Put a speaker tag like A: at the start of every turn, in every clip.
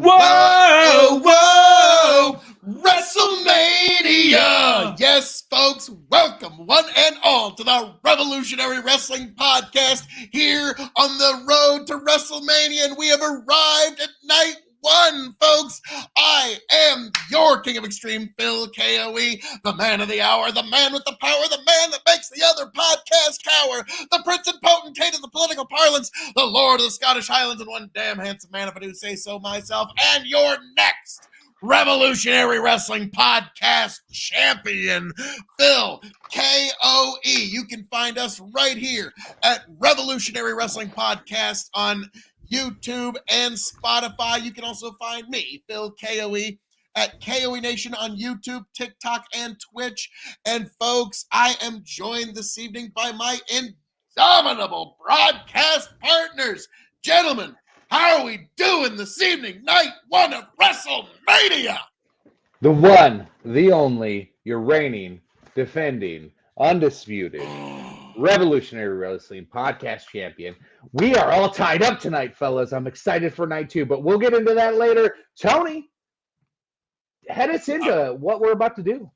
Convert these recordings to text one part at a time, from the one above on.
A: Whoa!
B: Whoa! Wrestlemania! Yes, folks, welcome one and all to the Revolutionary Wrestling Podcast here on the road to WrestleMania, and we have arrived at night one, folks. I am your King of Extreme, Phil KOE, the man of the hour, the man with the power, the man that makes the other podcast cower, the prince and potentate of the political parlance, the lord of the Scottish Highlands, and one damn handsome man, if I do say so myself, and your next Revolutionary Wrestling Podcast champion, Phil KOE. You can find us right here at Revolutionary Wrestling Podcast on YouTube and Spotify. You can also find me, Phil KOE, at KOE Nation on YouTube, TikTok, and Twitch. And folks, I am joined this evening by my indomitable broadcast partners. Gentlemen, how are we doing this evening? Night one of WrestleMania.
A: The one, the only, your reigning, defending, undisputed, Revolutionary Wrestling Podcast champion. We are all tied up tonight, fellas. I'm excited for night two, but we'll get into that later. Tony, head us into what we're about to do.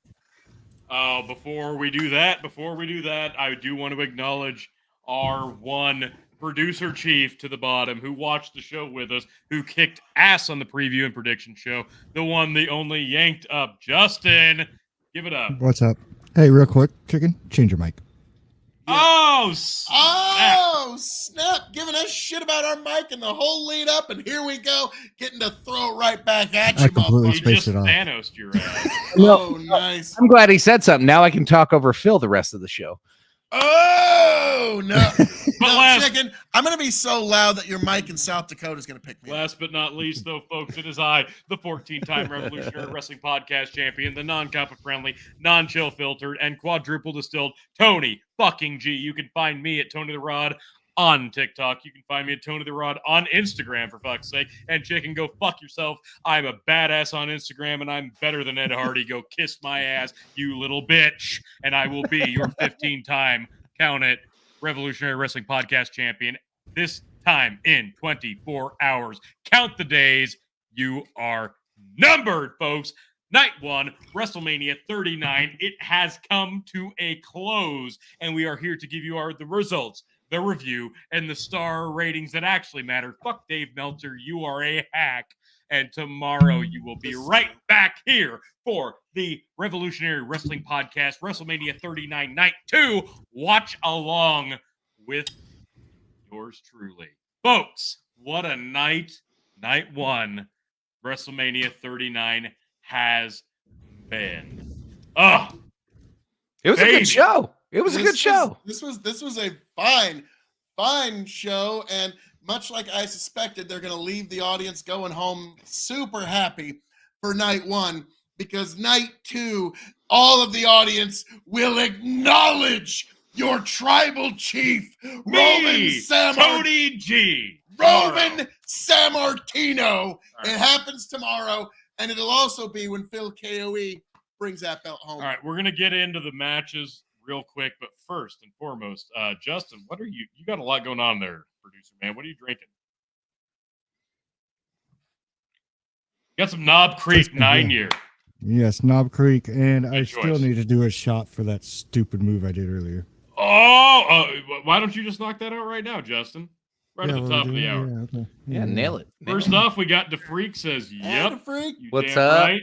C: Before we do that, I do want to acknowledge our one producer chief to the bottom who watched the show with us, who kicked ass on the preview and prediction show, the one, the only, yanked up Justin. Give it up.
D: What's up? Hey, real quick, Chicken, change your mic.
C: Oh, snap.
B: Giving us shit about our mic and the whole lead up, and here we go, getting to throw it right back at you,
D: I completely
C: You
D: spaced
C: just
D: it off.
C: Thanos'd your ass.
B: Oh, nice.
E: I'm glad he said something. Now I can talk over Phil the rest of the show.
B: Oh, no.
C: last-
B: Chicken, I'm going to be so loud that your mic in South Dakota is going to pick me up.
C: Last but not least, though, folks, it is I, the 14-time Revolutionary Wrestling Podcast champion, the non-Kappa-friendly, non-chill filtered, and quadruple distilled Tony fucking G. You can find me at Tony the Rod on TikTok. You can find me at Tony the Rod on Instagram, for fuck's sake. And Chicken, go fuck yourself. I'm a badass on Instagram, and I'm better than Ed Hardy. Go kiss my ass, you little bitch. And I will be your 15-time, count it, Revolutionary Wrestling Podcast champion. This time in 24 hours. Count the days. You are numbered, folks. Night one, WrestleMania 39. It has come to a close, and we are here to give you the results, the review, and the star ratings that actually matter. Fuck Dave Meltzer, you are a hack. And tomorrow you will be right back here for the Revolutionary Wrestling Podcast, WrestleMania 39 Night 2. Watch along with yours truly. Folks, what a night. Night one, WrestleMania 39 has been.
E: It was a good show. It was a good show.
B: This was a fine show, and much like I suspected, they're going to leave the audience going home super happy for night one, because night two, all of the audience will acknowledge your tribal chief, Roman
C: Tony G.
B: Roman Sammartino. It happens tomorrow, and it'll also be when Phil KOE brings that belt home.
C: All right, we're going to get into the matches real quick, but first and foremost, Justin, what are you got a lot going on there, producer man. What are you drinking? Got some Knob Creek 9-year.
D: Yes, Knob Creek, and
C: Good
D: I
C: choice.
D: still need to do a shot for that stupid move I did earlier.
C: Why don't you just knock that out right now, Justin? Right at the top of the hour.
D: Yeah, okay.
E: Yeah, nail it.
C: First off, we got DeFreak says,
B: Hey,
C: yep.
B: freak.
C: You
E: What's
C: damn
E: up?
C: Right.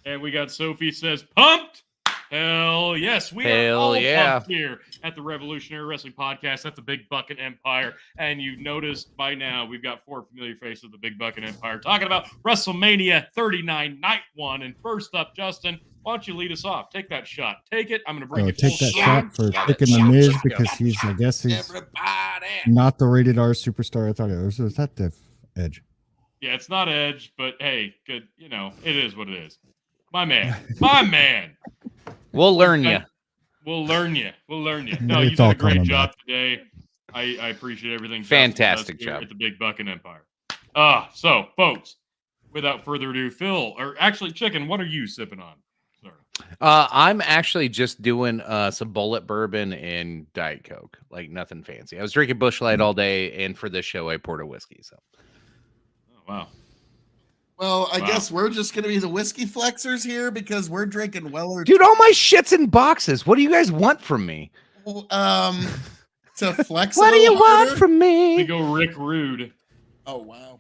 C: And we got Sophie says, pumped. Hell yes, we are
E: Hell
C: all
E: yeah.
C: pumped here at the Revolutionary Wrestling Podcast at the Big Bucket Empire. And you've noticed by now we've got 4 familiar faces of the Big Bucket Empire talking about WrestleMania 39 Night 1. And first up, Justin, why don't you lead us off? Take that shot. Take it. I'm going to bring you full
D: Take that
C: shot.
D: shot for picking the Miz because he's
B: Everybody.
D: not the rated R superstar. I thought it was. Was that the Edge?
C: Yeah, it's not Edge, but hey, good. You know, it is what it is. My man. My man.
E: We'll learn you.
C: We'll learn you. No,
D: It's
C: you did
D: all
C: a great
D: coming
C: job
D: back.
C: today. I appreciate everything. Justin
E: Fantastic
C: does here
E: job.
C: at the Big Bucket Empire. So, folks, without further ado, Phil, or actually, Chicken, what are you sipping on? Sorry.
E: I'm actually just doing some bullet bourbon and Diet Coke, like nothing fancy. I was drinking Busch Light all day, and for this show, I poured a whiskey. So,
C: Oh, wow.
B: Well, I
C: Wow.
B: guess we're just going to be the whiskey flexers here because we're drinking Weller.
E: Dude, all my shit's in boxes. What do you guys want from me?
B: To flex.
E: What
B: a
E: do you
B: little
E: want
B: harder.
E: from
C: We
E: me?
C: go Rick Rude.
B: Oh wow!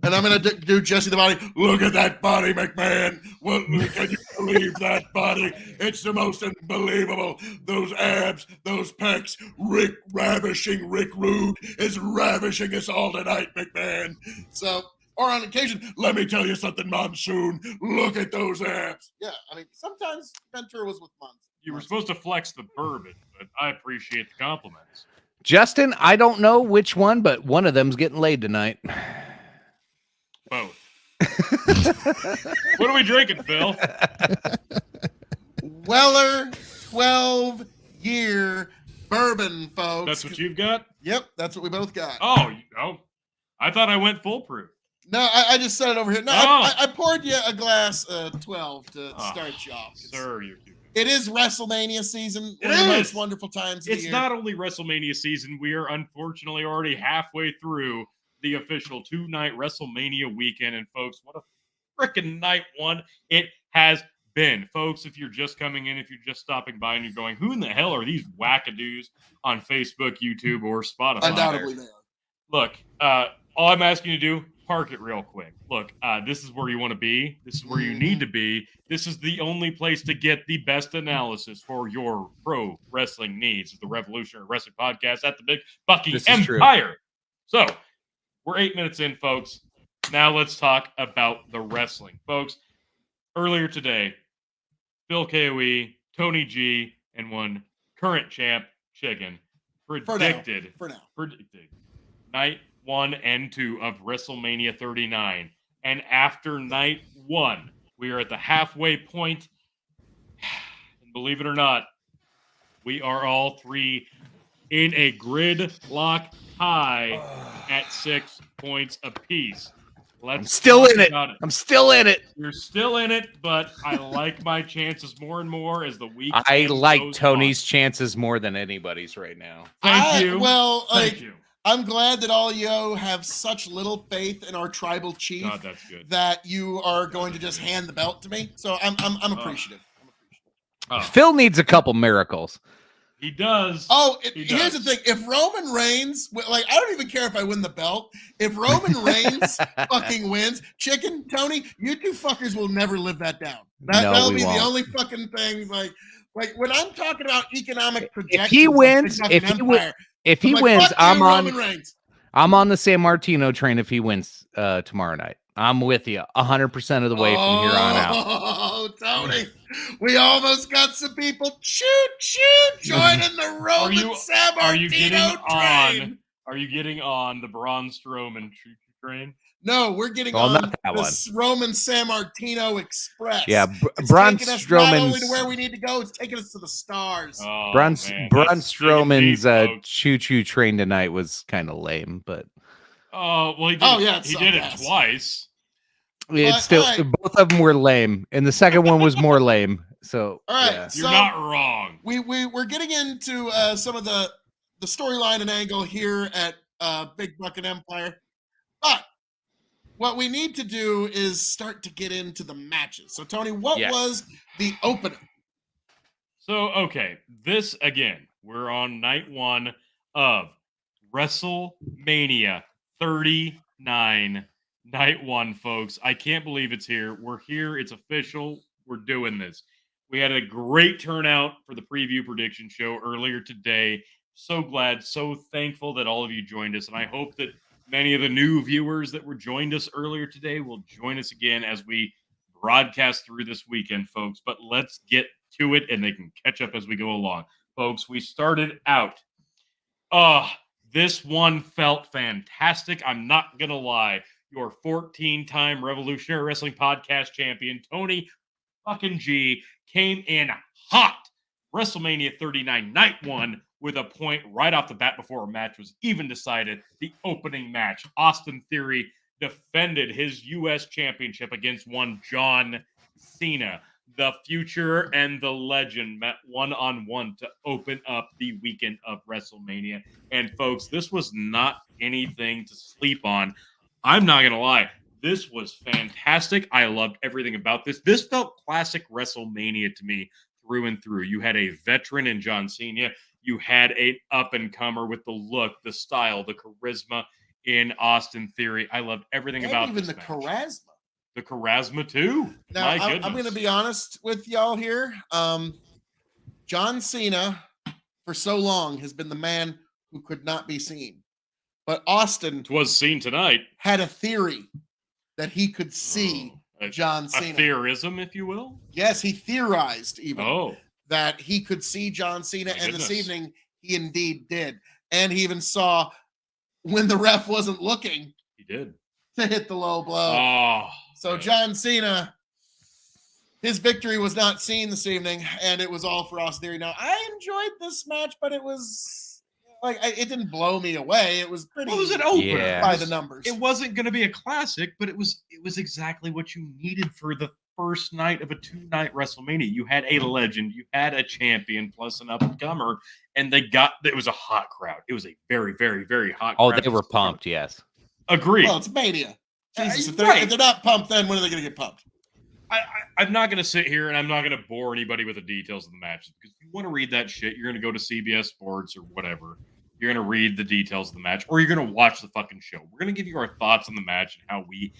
B: And I'm gonna do Jesse the Body. Look at that body, McMahon. What can you believe that body? It's the most unbelievable. Those abs, those pecs. Rick Rude is ravishing us all tonight, McMahon. So, or on occasion, let me tell you something, Monsoon. Look at those abs. Yeah, I mean, sometimes Ventura was with Monsoon.
C: You were supposed to flex the bourbon, but I appreciate the compliments.
E: Justin, I don't know which one, but one of them's getting laid tonight.
C: Both. What are we drinking, Phil?
B: Weller 12-year bourbon, folks.
C: That's what you've got?
B: Yep, that's what we both got.
C: Oh, I thought I went foolproof.
B: No, I just set it over here. No,
C: Oh.
B: I poured you a glass 12 to start you off.
C: Sir, you're cute.
B: It is WrestleMania season.
C: It
B: One of the
C: is.
B: most wonderful times of
C: It's
B: the year.
C: not only WrestleMania season, we are unfortunately already halfway through the official 2-night WrestleMania weekend. And folks, what a freaking night one it has been. Folks, if you're just coming in, if you're just stopping by and you're going, who in the hell are these wackadoos on Facebook, YouTube, or Spotify?
B: Undoubtedly they are.
C: Look, all I'm asking you to do, park it real quick. Look, this is where you want to be. This is where you need to be. This is the only place to get the best analysis for your pro wrestling needs. The Revolutionary Wrestling Podcast at the Big Bucky
E: This is true.
C: Empire. So, we're 8 minutes in, folks. Now let's talk about the wrestling. Folks, earlier today, Phil KOE, Tony G, and one current champ, Chicken, predicted night 1 and 2 of WrestleMania 39. And after night 1, we are at the halfway point. And believe it or not, we are all three in a gridlock tie at 6 points apiece.
E: I'm still in it.
C: about
E: I'm still in it.
C: You're still in it, but I like my chances more and more as the week.
E: I like
C: goes
E: Tony's
C: on.
E: chances more than anybody's right now.
C: Thank you.
B: Well,
C: Thank you.
B: I'm glad that all you have such little faith in our tribal chief
C: God, that's good.
B: that you are going to just hand the belt to me. So I'm appreciative.
C: Oh,
E: Phil needs a couple miracles.
C: he does.
B: Oh,
C: He
B: here's the
C: does.
B: thing. If Roman Reigns, like, I don't even care if I win the belt. If Roman Reigns fucking wins, Chicken, Tony, you two fuckers will never live that down. That'll
E: we
B: be
E: won't.
B: the only fucking thing. Like when I'm talking about economic projections.
E: If he
B: of
E: wins,
B: Big
E: if
B: Fucking
E: he wins,
B: Empire,
E: if he
B: I'm like,
E: wins,
B: fuck you,
E: I'm on.
B: Roman Reigns.
E: I'm on the San Martino train. If he wins tomorrow night, I'm with you 100% of the way from here on out.
B: Oh, Tony, we almost got some people joining the Roman San
C: Are you getting
B: Martino
C: on?
B: train.
C: Are you getting on the Braun Strowman train?
B: No, we're getting
E: Well,
B: on
E: not that
B: the Roman San Martino Express.
E: Yeah,
B: It's
E: Braun
B: taking us not only to
E: Strowman's
B: where we need to go, it's taking us to the stars.
C: Oh,
E: Braun
C: man,
E: Braun
C: that's digging deep,
E: Strowman's
C: folks.
E: choo-choo train tonight was kind of lame, but
C: Oh, well, he did.
B: Oh, yeah,
C: he
B: it's
C: did
B: so
C: it twice.
E: it's still
B: all right.
E: both of them were lame, and the second one was more lame. So
B: All right,
E: yeah.
C: You're
B: so
C: not wrong.
B: we're getting into some of the storyline and angle here at Big Bucket Empire, but what we need to do is start to get into the matches. So, Tony, what
E: Yes.
B: was the opener?
C: So, okay, this again, we're on night 1 of WrestleMania 39, night 1, folks. I can't believe it's here. We're here. It's official. We're doing this. We had a great turnout for the preview prediction show earlier today. So glad, so thankful that all of you joined us. And I hope that many of the new viewers that were joined us earlier today will join us again as we broadcast through this weekend, folks. But let's get to it, and they can catch up as we go along. Folks, we started out. This one felt fantastic. I'm not going to lie. Your 14-time Revolutionary Wrestling Podcast champion, Tony fucking G, came in hot. WrestleMania 39, night 1, with a point right off the bat before a match was even decided. The opening match, Austin Theory defended his U.S. championship against one John Cena. The future and the legend met one-on-one to open up the weekend of WrestleMania. And folks, this was not anything to sleep on. I'm not going to lie. This was fantastic. I loved everything about this. This felt classic WrestleMania to me through and through. You had a veteran in John Cena. You had an up-and-comer with the look, the style, the charisma in Austin Theory. I loved everything about
B: even
C: this
B: the
C: match.
B: charisma.
C: The charisma, too.
B: Now,
C: My
B: I'm
C: goodness.
B: going to be honest with y'all here. John Cena, for so long, has been the man who could not be seen. But Austin
C: was seen tonight.
B: Had a theory that he could see John Cena.
C: A theorism, if you will?
B: Yes, he theorized even that he could see John Cena, and this evening he indeed did. And he even saw when the ref wasn't looking.
C: He did.
B: To hit the low blow.
C: Oh,
B: so John Cena, his victory was not seen this evening, and it was all for Austin Theory. Now, I enjoyed this match, but it was like it didn't blow me away. It was pretty.
C: Well, it was an opener
B: by the numbers.
C: It wasn't going to be a classic, but it was exactly what you needed for the first night of a 2-night WrestleMania. You had a legend, you had a champion, plus an up-and-comer, and it was a hot crowd. It was a very, very, very hot crowd.
E: Oh, they were pumped, yes.
C: Agreed.
B: Well, it's Mania. Jesus, if they're not pumped, then when are they going to get pumped?
C: I'm not going to sit here and I'm not going to bore anybody with the details of the matches, because if you want to read that shit, you're going to go to CBS Sports or whatever. You're going to read the details of the match, or you're going to watch the fucking show. We're going to give you our thoughts on the match and how we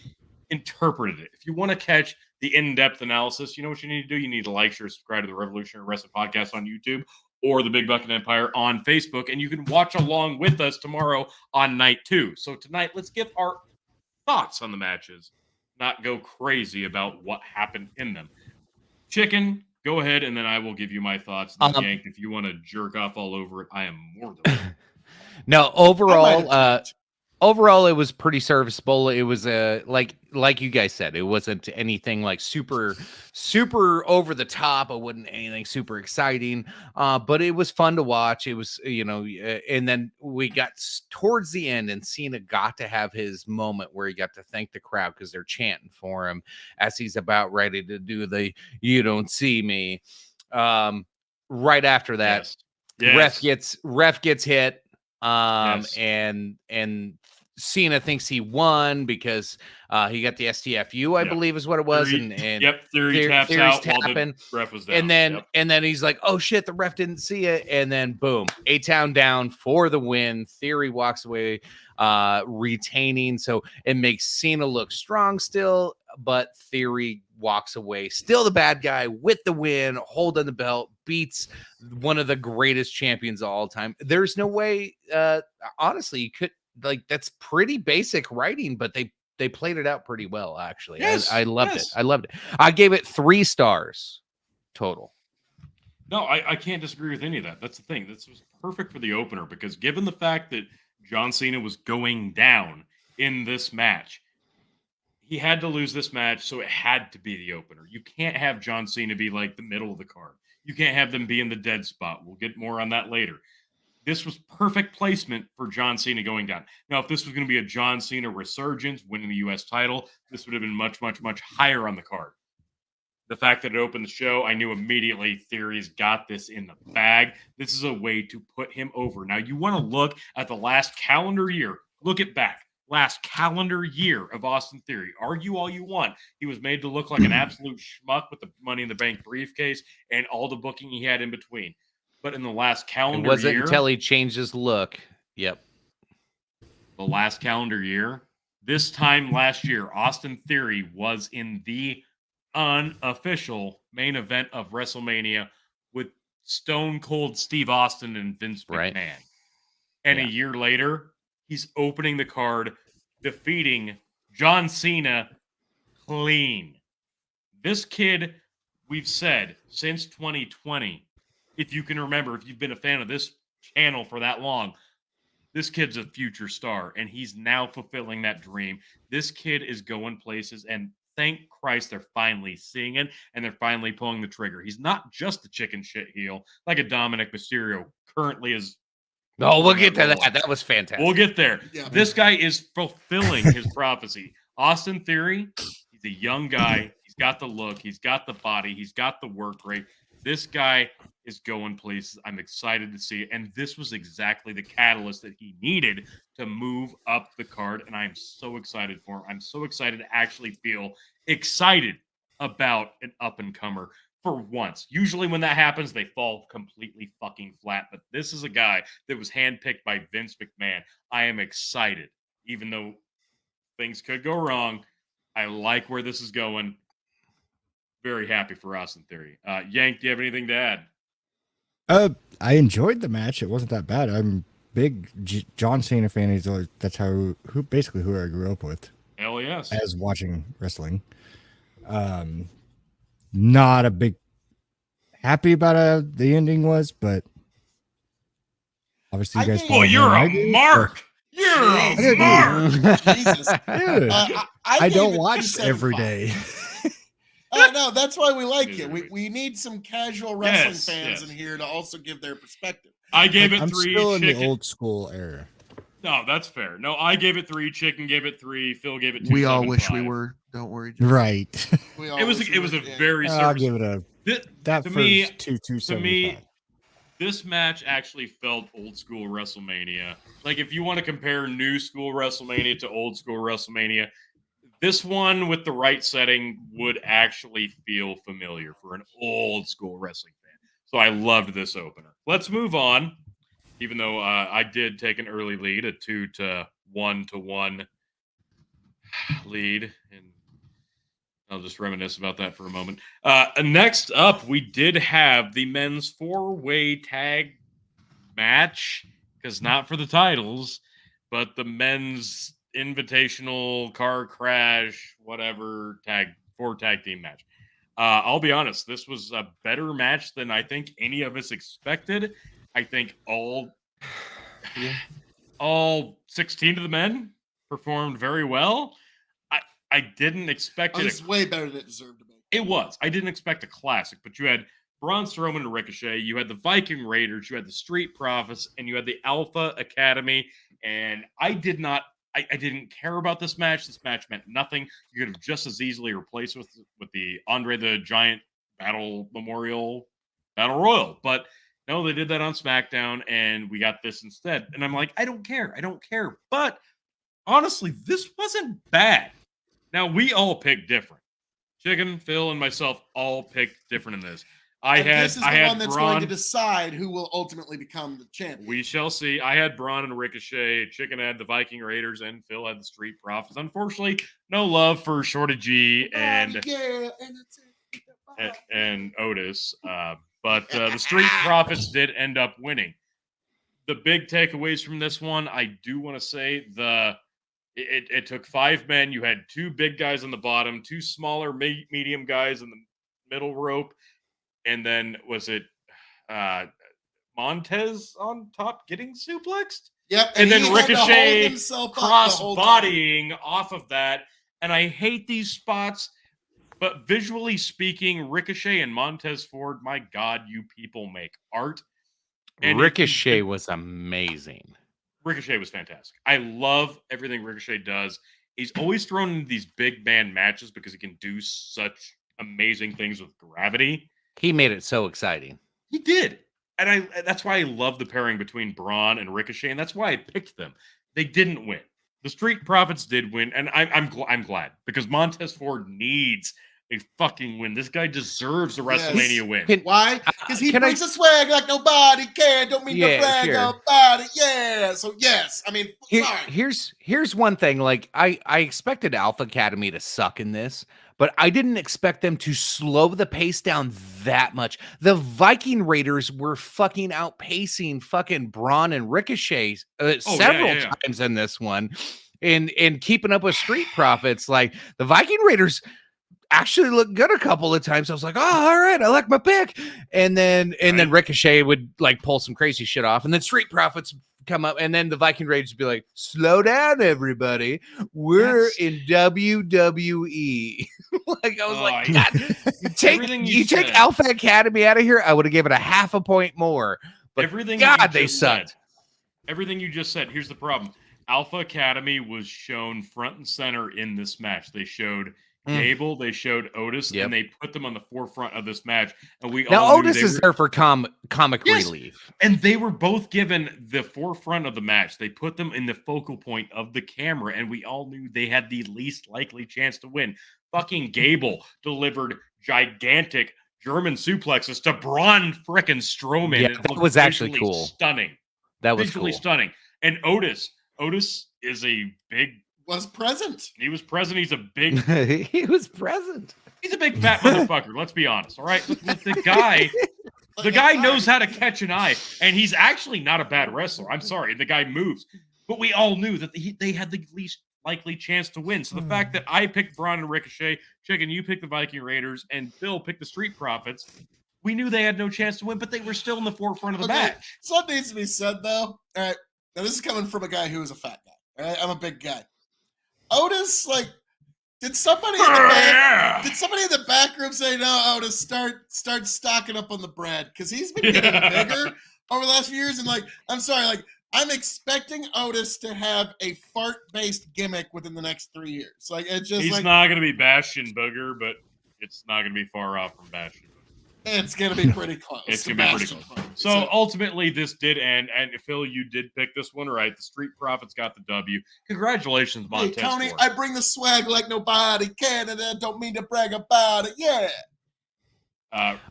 C: interpreted it. If you want to catch the in-depth analysis, you know what you need to do? You need to like, share, subscribe to the Revolutionary Wrestling Podcast on YouTube or the Big Bucket Empire on Facebook, and you can watch along with us tomorrow on night 2. So tonight, let's give our thoughts on the matches, not go crazy about what happened in them. Chicken, go ahead, and then I will give you my thoughts. And then, Yank, if you want to jerk off all over it, I am more than welcome.
E: No, overall, it was pretty serviceable. It was like you guys said, it wasn't anything like super over the top. It wasn't anything super exciting, but it was fun to watch. It was, and then we got towards the end, and Cena got to have his moment where he got to thank the crowd because they're chanting for him as he's about ready to do the "You don't see me." Right after that,
C: yes.
E: ref gets hit. And Cena thinks he won because he got the STFU, I believe is what it was.
C: Theory taps out while the ref was down.
E: And then he's like, oh shit, the ref didn't see it. And then boom, A-Town down for the win. Theory walks away retaining. So it makes Cena look strong still, but Theory walks away still the bad guy with the win, holding the belt, beats one of the greatest champions of all time. There's no way, honestly, you could, that's pretty basic writing, but they played it out pretty well, actually.
C: Yes,
E: I loved it. I loved it. I gave it 3 stars total.
C: No, I can't disagree with any of that. That's the thing. This was perfect for the opener, because given the fact that John Cena was going down in this match, he had to lose this match, so it had to be the opener. You can't have John Cena be like the middle of the card. You can't have them be in the dead spot. We'll get more on that later. This was perfect placement for John Cena going down. Now, if this was going to be a John Cena resurgence, winning the U.S. title, this would have been much, much, much higher on the card. The fact that it opened the show, I knew immediately Theory's got this in the bag. This is a way to put him over. Now, you want to look at the last calendar year. Look it back. Last calendar year of Austin Theory. Argue all you want. He was made to look like an absolute schmuck with the Money in the Bank briefcase and all the booking he had in between. But in the last calendar year... It wasn't
E: until he changed his look. Yep.
C: The last calendar year, this time last year, Austin Theory was in the unofficial main event of WrestleMania with Stone Cold Steve Austin and Vince McMahon.
E: Right.
C: And a year later, he's opening the card, defeating John Cena clean. This kid, we've said, since 2020, if you can remember, if you've been a fan of this channel for that long, this kid's a future star, and he's now fulfilling that dream. This kid is going places, and thank Christ they're finally seeing it, and they're finally pulling the trigger. He's not just a chicken shit heel like a Dominic Mysterio currently is.
E: Oh, we'll get to that. That was fantastic.
C: We'll get there. Yeah. This guy is fulfilling his prophecy. Austin Theory, he's a young guy. He's got the look. He's got the body. He's got the work rate. This guy is going places. I'm excited to see it. And this was exactly the catalyst that he needed to move up the card. And I'm so excited for him. I'm so excited to actually feel excited about an up-and-comer for once. Usually when that happens, they fall completely fucking flat. But this is a guy that was handpicked by Vince McMahon. I am excited, even though things could go wrong. I like where this is going. Very happy for Austin Theory. Yank, do you have anything to add?
D: I enjoyed the match. It wasn't that bad. I'm big John Cena fan. That's who basically who I grew up with.
C: Hell yes.
D: As watching wrestling. Not a big happy about the ending was, but obviously you guys.
C: Well, you're a mark. You're a mark.
B: Jesus.
D: Dude, I don't watch every day.
B: No, that's why we like you. We need some casual wrestling fans in here to also give their perspective.
C: I gave it
D: I'm
C: 3.
D: still in
C: Chicken.
D: the old school era.
C: No, that's fair. No, I gave it 3. Chicken gave it 3. Phil gave it 2.
F: We all wish we were. Don't worry. Jim.
D: Right.
C: It was a very.
D: I'll give it a. That
C: to
D: first
C: me,
D: 275.
C: To me, this match actually felt old school WrestleMania. Like if you want to compare new school WrestleMania to old school WrestleMania, this one with the right setting would actually feel familiar for an old school wrestling fan. So I loved this opener. Let's move on. Even though I did take an early lead, a 2-1 lead, and I'll just reminisce about that for a moment. Next up, we did have the men's 4-way tag match, because not for the titles, but the men's invitational car crash, whatever, tag team match. I'll be honest, this was a better match than I think any of us expected. I think all 16 of the men performed very well. I didn't expect it.
B: It was way better than it deserved to be.
C: It was. I didn't expect a classic, but you had Braun Strowman and Ricochet, you had the Viking Raiders, you had the Street Profits, and you had the Alpha Academy. And I didn't care about this match. This match meant nothing. You could have just as easily replaced with the Andre the Giant Battle Royal. But no, they did that on SmackDown, and we got this instead. And I'm like, I don't care. But honestly, this wasn't bad. Now, we all picked different. Chicken, Phil, and myself all picked different in this.
B: This is the one that's going to decide who will ultimately become the champion.
C: We shall see. I had Braun and Ricochet. Chicken had the Viking Raiders, and Phil had the Street Profits. Unfortunately, no love for Shorty G and Otis. But the Street Profits did end up winning. The big takeaways from this one, I do want to say it took 5 men. You had 2 big guys on the bottom, 2 smaller, medium guys in the middle rope. And then was it Montez on top getting suplexed?
B: Yep.
C: And then Ricochet cross-bodying off of that. And I hate these spots, but visually speaking, Ricochet and Montez Ford, my God, you people make art. And
E: Ricochet was amazing.
C: Ricochet was fantastic. I love everything Ricochet does. He's always thrown into these big man matches because he can do such amazing things with gravity.
E: He made it so exciting.
C: He did. And that's why I love the pairing between Braun and Ricochet, and that's why I picked them. They didn't win. The Street Profits did win, and I'm glad because Montez Ford needs a fucking win. This guy deserves a WrestleMania win.
B: Why? Because he brings a swag like nobody can. Don't mean to brag about it. Yeah. So yes, I mean, sorry.
E: Here's one thing. Like I expected Alpha Academy to suck in this, but I didn't expect them to slow the pace down that much. The Viking Raiders were fucking outpacing fucking Braun and Ricochet several times in this one, and keeping up with Street Profits. Like the Viking Raiders actually looked good a couple of times. I was like, oh, all right, I like my pick. And then Ricochet would like pull some crazy shit off, and then Street Profits come up, and then the Viking Raiders would be like, slow down, everybody. We're in WWE. Like I was like, God, you take Alpha Academy out of here, I would have given it a half a point more. But
C: everything
E: God, they sucked.
C: Everything you just said. Here's the problem. Alpha Academy was shown front and center in this match. They showed Gable, they showed Otis,
E: Yep.
C: and they put them on the forefront of this match. And we
E: Now
C: all knew
E: Otis is there for comic
C: Yes.
E: relief.
C: And they were both given the forefront of the match. They put them in the focal point of the camera, and we all knew they had the least likely chance to win. Fucking Gable delivered gigantic German suplexes to Braun frickin' Strowman.
E: Yeah,
C: It
E: that was actually
C: visually
E: cool.
C: Stunning.
E: That was
C: Visually
E: cool.
C: stunning. And Otis is a big.
B: Was present.
C: He was present. He's a big.
E: He was present.
C: He's a big fat motherfucker. Let's be honest. All right, the guy. The guy knows how to catch an eye, and he's actually not a bad wrestler. I'm sorry, the guy moves, but we all knew that they had the least likely chance to win. So the fact that I picked Braun and Ricochet, Chicken, you picked the Viking Raiders, and Phil picked the Street Profits, we knew they had no chance to win, but they were still in the forefront of the match.
B: Something needs to be said, though. All right. Now, this is coming from a guy who is a fat guy. All right? I'm a big guy. Otis, like, did somebody in the back room say, no, Otis, start stocking up on the bread? Because he's been getting bigger over the last few years. And, like, I'm sorry, like, I'm expecting Otis to have a fart-based gimmick within the next 3 years. Like, it's just
C: He's not going to be Bastion Booger, but it's not going to be far off from Bastion Booger.
B: It's going to be pretty close.
C: It's going to be pretty close. So ultimately, this did end, and Phil, you did pick this one right. The Street Profits got the W. Congratulations, Montez.
B: Hey, Tony,
C: Ford.
B: I bring the swag like nobody can, and I don't mean to brag about it. Yeah.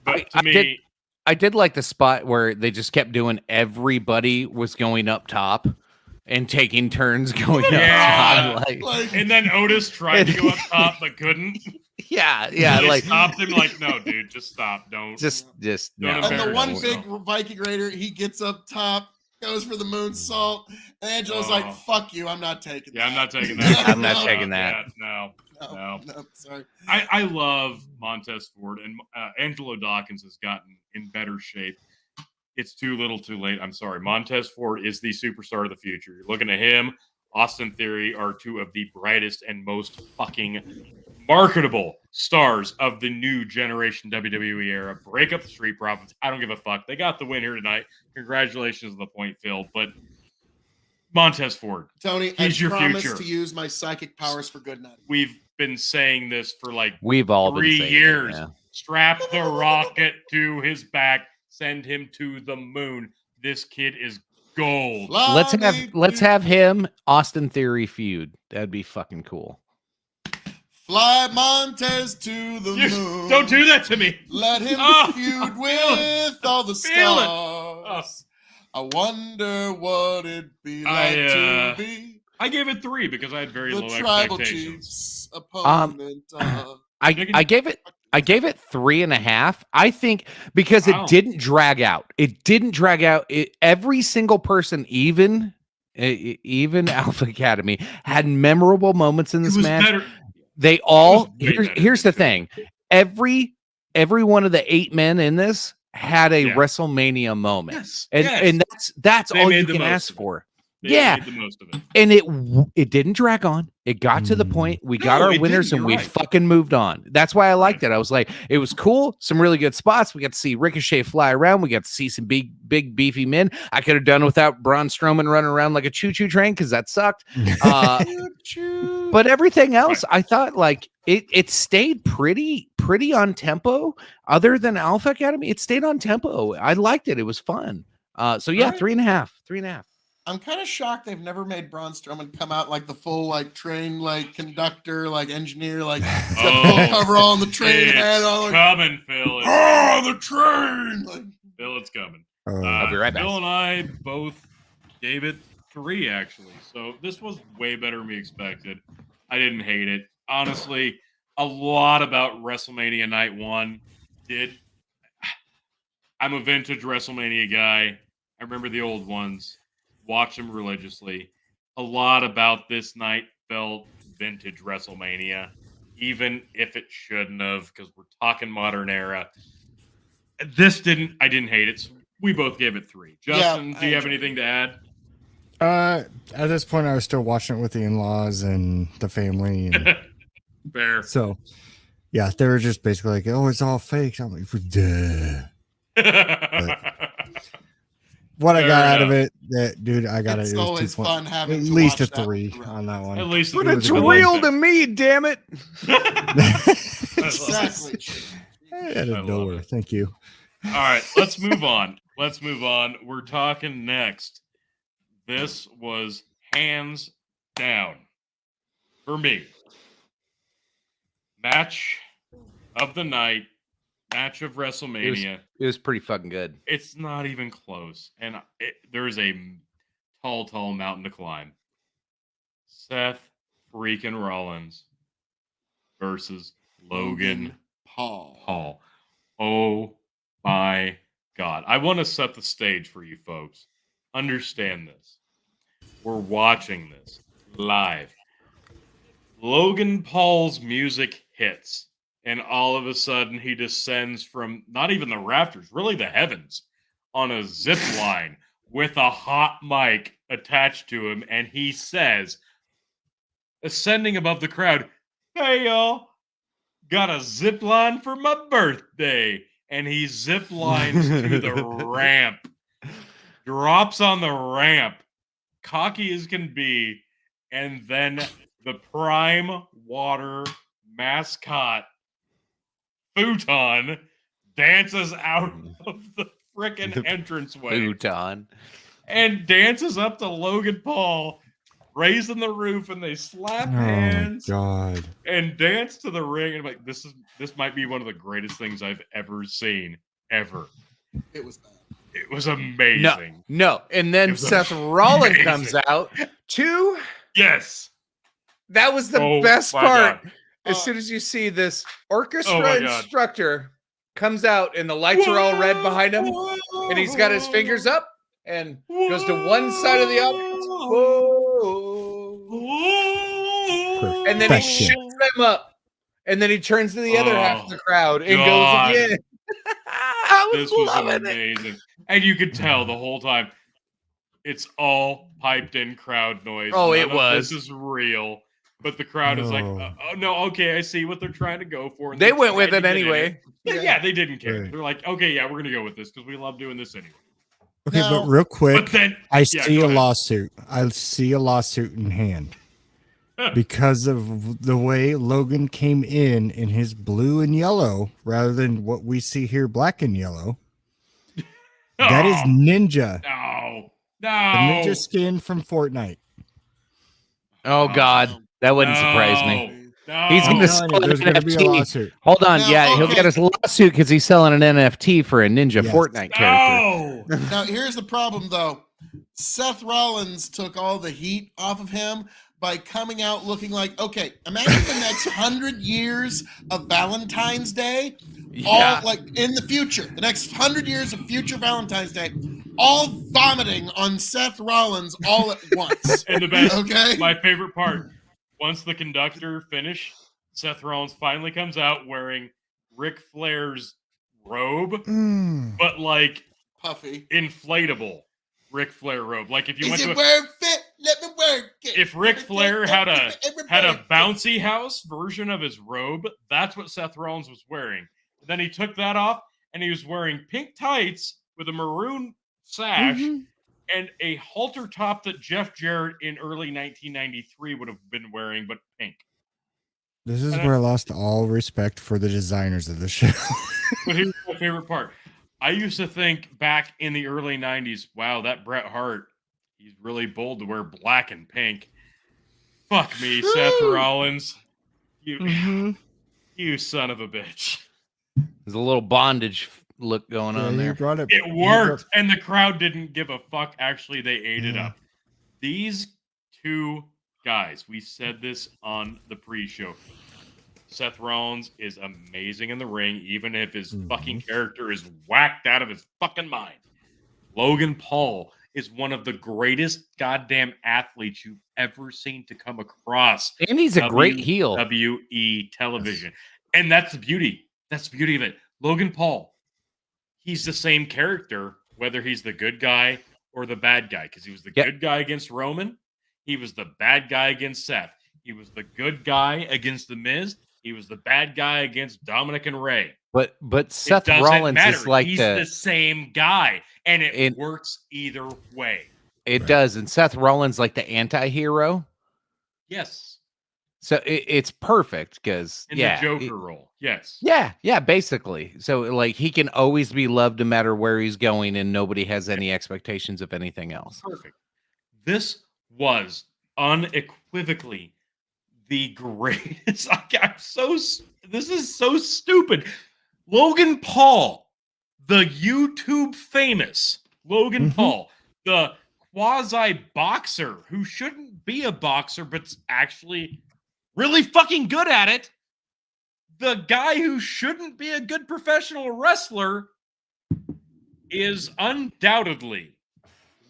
C: But to me,
E: I did like the spot where they just kept doing everybody was going up top and taking turns going
C: Yeah.
E: up top.
C: and then Otis tried to go up top but couldn't.
E: Yeah,
C: They
E: like
C: stopped him like, no, dude, just stop. Don't.
E: just no.
C: Don't
B: And the one
C: embarrass
B: big Viking Raider, he gets up top, goes for the moonsault, and Angela's like, fuck you, I'm not taking that.
C: Yeah, I'm not taking that.
E: I'm not taking that.
C: Yeah, no.
B: Sorry.
C: I love Montez Ford, and Angelo Dawkins has gotten in better shape. It's too little too late. I'm sorry. Montez Ford is the superstar of the future. You're looking at him. Austin Theory are two of the brightest and most fucking marketable stars of the new generation WWE era. Break up the Street Profits. I don't give a fuck. They got the win here tonight. Congratulations on the point, Phil. But Montez Ford,
B: Tony,
C: he's
B: I
C: your
B: promise
C: future.
B: to use my psychic powers for good night.
C: We've been saying this for like
E: We've all
C: 3
E: been saying
C: years.
E: It, yeah.
C: Strap the rocket to his back. Send him to the moon. This kid is gold.
E: Let's have him Austin Theory feud. That'd be fucking cool.
B: Fly Montez to the moon.
C: Don't do that to me.
B: Let him feud with all the
C: Feel it.
B: stars. I wonder what it'd be like to be
C: I gave it 3 because I had very
B: the
C: low
B: tribal
C: expectations.
B: chief's opponent.
E: I gave it 3.5. I think because it didn't drag out. It didn't drag out. Every single person, even Alpha Academy, had memorable moments in this match.
C: Better.
E: They all
C: better.
E: here's the thing. Every one of the 8 men in this had a WrestleMania moment.
C: Yes.
E: And that's
C: They
E: all
C: made
E: you
C: the
E: can
C: most
E: ask
C: of it.
E: for.
C: They made the most of it.
E: And it didn't drag on. It got to the point. We got
C: No,
E: our
C: it
E: winners
C: didn't.
E: and we
C: You're right.
E: fucking moved on. That's why I liked it. I was like, it was cool. Some really good spots. We got to see Ricochet fly around. We got to see some big beefy men. I could have done without Braun Strowman running around like a choo-choo train because that sucked. But everything else, I thought like it stayed pretty on tempo. Other than Alpha Academy, it stayed on tempo. I liked it. It was fun. So yeah, 3.5. 3.5.
B: I'm kind of shocked they've never made Braun Strowman come out like the full like train like conductor like engineer like he's got the full coverall on the train hat on. Like,
C: Coming, Phil.
B: the train. Like,
C: Phil, it's coming.
E: I'll be right back.
C: Phil and I both gave it 3, actually. So this was way better than we expected. I didn't hate it. Honestly, a lot about WrestleMania Night 1 did. I'm a vintage WrestleMania guy. I remember the old ones. Watch them religiously. A lot about this night felt vintage WrestleMania, even if it shouldn't have, because we're talking modern era. I didn't hate it. So we both gave it 3. Justin, do you have anything to add?
D: At this point, I was still watching it with the in-laws and the family. And
C: Fair.
D: so, yeah, they were just basically like, oh, it's all fake. I'm like, duh. What I got out of it, Dude, I got
B: It's
D: it. It was
B: always
D: 2 point.
B: fun having
D: At
B: to
D: least a
B: watch that
D: 3
B: run.
D: on that one.
C: At least
E: But
C: it
E: it's
C: was a good
E: real
C: one.
E: to me, damn it.
B: Exactly.
D: Out
C: I
D: of
C: love
D: nowhere.
C: it.
D: Thank you.
C: All right, let's move on. We're talking next. This was hands down for me. Match of the night, match of WrestleMania.
E: It was pretty fucking good.
C: It's not even close. And there's a tall mountain to climb. Seth freaking Rollins versus Logan Paul. Oh my God. I want to set the stage for you folks. Understand this. We're watching this live. Logan Paul's music hits, and all of a sudden he descends from not even the rafters, really the heavens, on a zip line with a hot mic attached to him, and he says, ascending above the crowd, "Hey y'all, got a zip line for my birthday." And he zip lines to the ramp, drops on the ramp, cocky as can be, and then the Prime Water mascot Futon dances out of the frickin' entranceway
E: Futon.
C: and dances up to Logan Paul, raising the roof, and they slap hands
D: God.
C: and dance to the ring. And I'm like, this might be one of the greatest things I've ever seen, ever.
B: It was bad.
C: It was amazing.
E: No. And then
C: It was
E: Seth Rollins
C: amazing.
E: comes out too.
C: Yes.
E: That was the
C: Oh
E: best
C: my
E: part.
C: God.
E: As soon as you see this orchestra
C: Oh my God.
E: instructor comes out and the lights are all red behind him, and he's got his fingers up and goes to one side of the audience. Whoa. And then he
D: Perfection.
E: shuts them up. And then he turns to the other half of the crowd and
C: God.
E: goes again. I was
C: This was
E: loving it.
C: amazing. And you could tell the whole time it's all piped in crowd noise.
E: Oh,
C: None
E: it
C: of
E: was.
C: This is real. But the crowd is like,
D: No.
C: oh, no, okay, I see what they're trying to go for. And
E: They
C: they
E: went with
C: tried
E: it
C: to get
E: anyway.
C: in. Yeah, they didn't care.
D: Right.
C: They're like, okay, yeah, we're going to go with this because we love doing this anyway.
D: Okay,
B: Now-
D: but real quick,
C: But then,
D: I
C: yeah,
D: see
C: go
D: a
C: ahead.
D: lawsuit. I see a lawsuit in hand because of the way Logan came in his blue and yellow rather than what we see here, black and yellow. That is
C: Oh,
D: Ninja,
C: no.
D: the
C: No.
D: Ninja skin from Fortnite.
E: Oh, God. That wouldn't surprise me.
C: No.
E: He's
D: I'm
E: gonna
D: telling you,
E: sell
D: there's
E: an
D: going to be a
E: NFT.
D: lawsuit.
E: Hold on.
B: Now,
E: Yeah, he'll
B: okay.
E: get his lawsuit because he's selling an NFT for a Ninja
D: Yes.
E: Fortnite character.
C: No.
B: Now, here's the problem, though. Seth Rollins took all the heat off of him by coming out looking like, okay, imagine the next 100 years of Valentine's Day,
E: Yeah.
B: all like in the future, the next 100 years of future Valentine's Day, all vomiting on Seth Rollins all at once.
C: And the best,
B: Okay?
C: my favorite part, once the conductor finished, Seth Rollins finally comes out wearing Ric Flair's robe, but like
B: Puffy.
C: inflatable Ric Flair robe. Like if you went
B: Is
C: to
B: it where it fit? Let me work it.
C: if Ric Flair had a
B: Everybody-
C: bouncy house version of his robe, that's what Seth Rollins was wearing. Then he took that off and he was wearing pink tights with a maroon sash and a halter top that Jeff Jarrett in early 1993 would have been wearing, but pink.
D: This is
C: And
D: where I lost all respect for the designers of the show.
C: But here's my favorite part. I used to think back in the early 90s, wow, that Bret Hart, he's really bold to wear black and pink. Fuck me, Seth Rollins. You son of a bitch.
E: There's a little bondage look going on
D: you
E: there.
D: brought it.
C: It worked, and the crowd didn't give a fuck. Actually, they ate it
D: Yeah.
C: up. These two guys, we said this on the pre-show. Seth Rollins is amazing in the ring, even if his fucking character is whacked out of his fucking mind. Logan Paul is one of the greatest goddamn athletes you've ever seen to come across.
E: And he's a great heel.
C: WWE television. And that's the beauty. That's the beauty of it. Logan Paul, he's the same character, whether he's the good guy or the bad guy, because he was the good guy against Roman. He was the bad guy against Seth. He was the good guy against The Miz. He was the bad guy against Dominic and Ray.
E: But Seth
C: It doesn't
E: Rollins
C: matter.
E: is like
C: he's the same guy, and it
E: It-
C: works either way.
E: It does. And Seth Rollins like the anti-hero.
C: Yes.
E: So it's perfect because
C: In the Joker role. Yes.
E: Yeah, basically. So like he can always be loved no matter where he's going, and nobody has any expectations of anything else.
C: Perfect. This was unequivocally the greatest. This is so stupid. Logan Paul, the YouTube famous Logan Paul, the quasi boxer who shouldn't be a boxer but's actually really fucking good at it. The guy who shouldn't be a good professional wrestler is undoubtedly,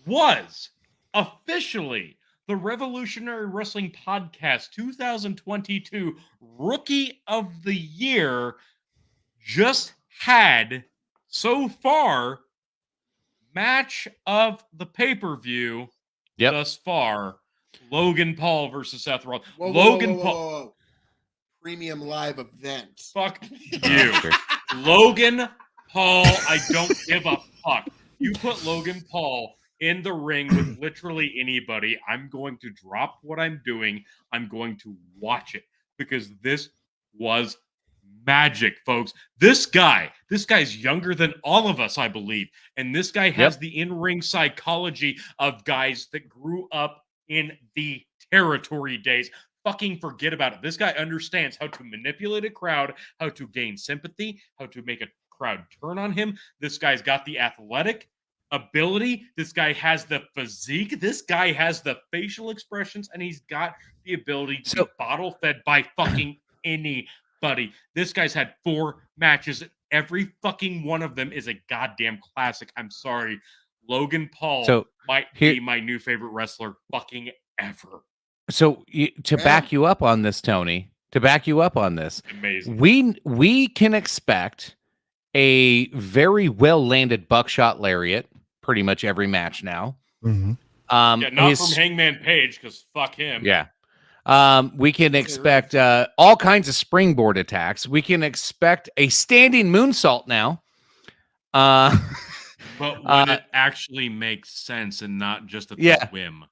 C: was officially the Revolutionary Wrestling Podcast 2022 Rookie of the Year. Just had so far match of the pay-per-view thus far. Logan Paul versus Seth Rollins. Logan Paul.
B: Premium live event.
C: Fuck you. Logan Paul, I don't give a fuck. You put Logan Paul in the ring with literally anybody, I'm going to drop what I'm doing. I'm going to watch it because this was magic, folks. This guy's younger than all of us, I believe. And this guy has the in-ring psychology of guys that grew up in the territory days. Fucking forget about it. This guy understands how to manipulate a crowd, how to gain sympathy, how to make a crowd turn on him. This guy's got the athletic ability. This guy has the physique. This guy has the facial expressions, and he's got the ability to be bottle fed by fucking anybody. This guy's had 4 matches. Every fucking one of them is a goddamn classic. I'm sorry. Logan Paul might be my new favorite wrestler fucking ever.
E: So to back you up on this, Tony,
C: amazing.
E: We can expect a very well landed buckshot lariat pretty much every match now.
C: Not from Hangman Page because fuck him.
E: Yeah. We can expect all kinds of springboard attacks. We can expect a standing moonsault now.
C: But when it actually makes sense and not just a whim.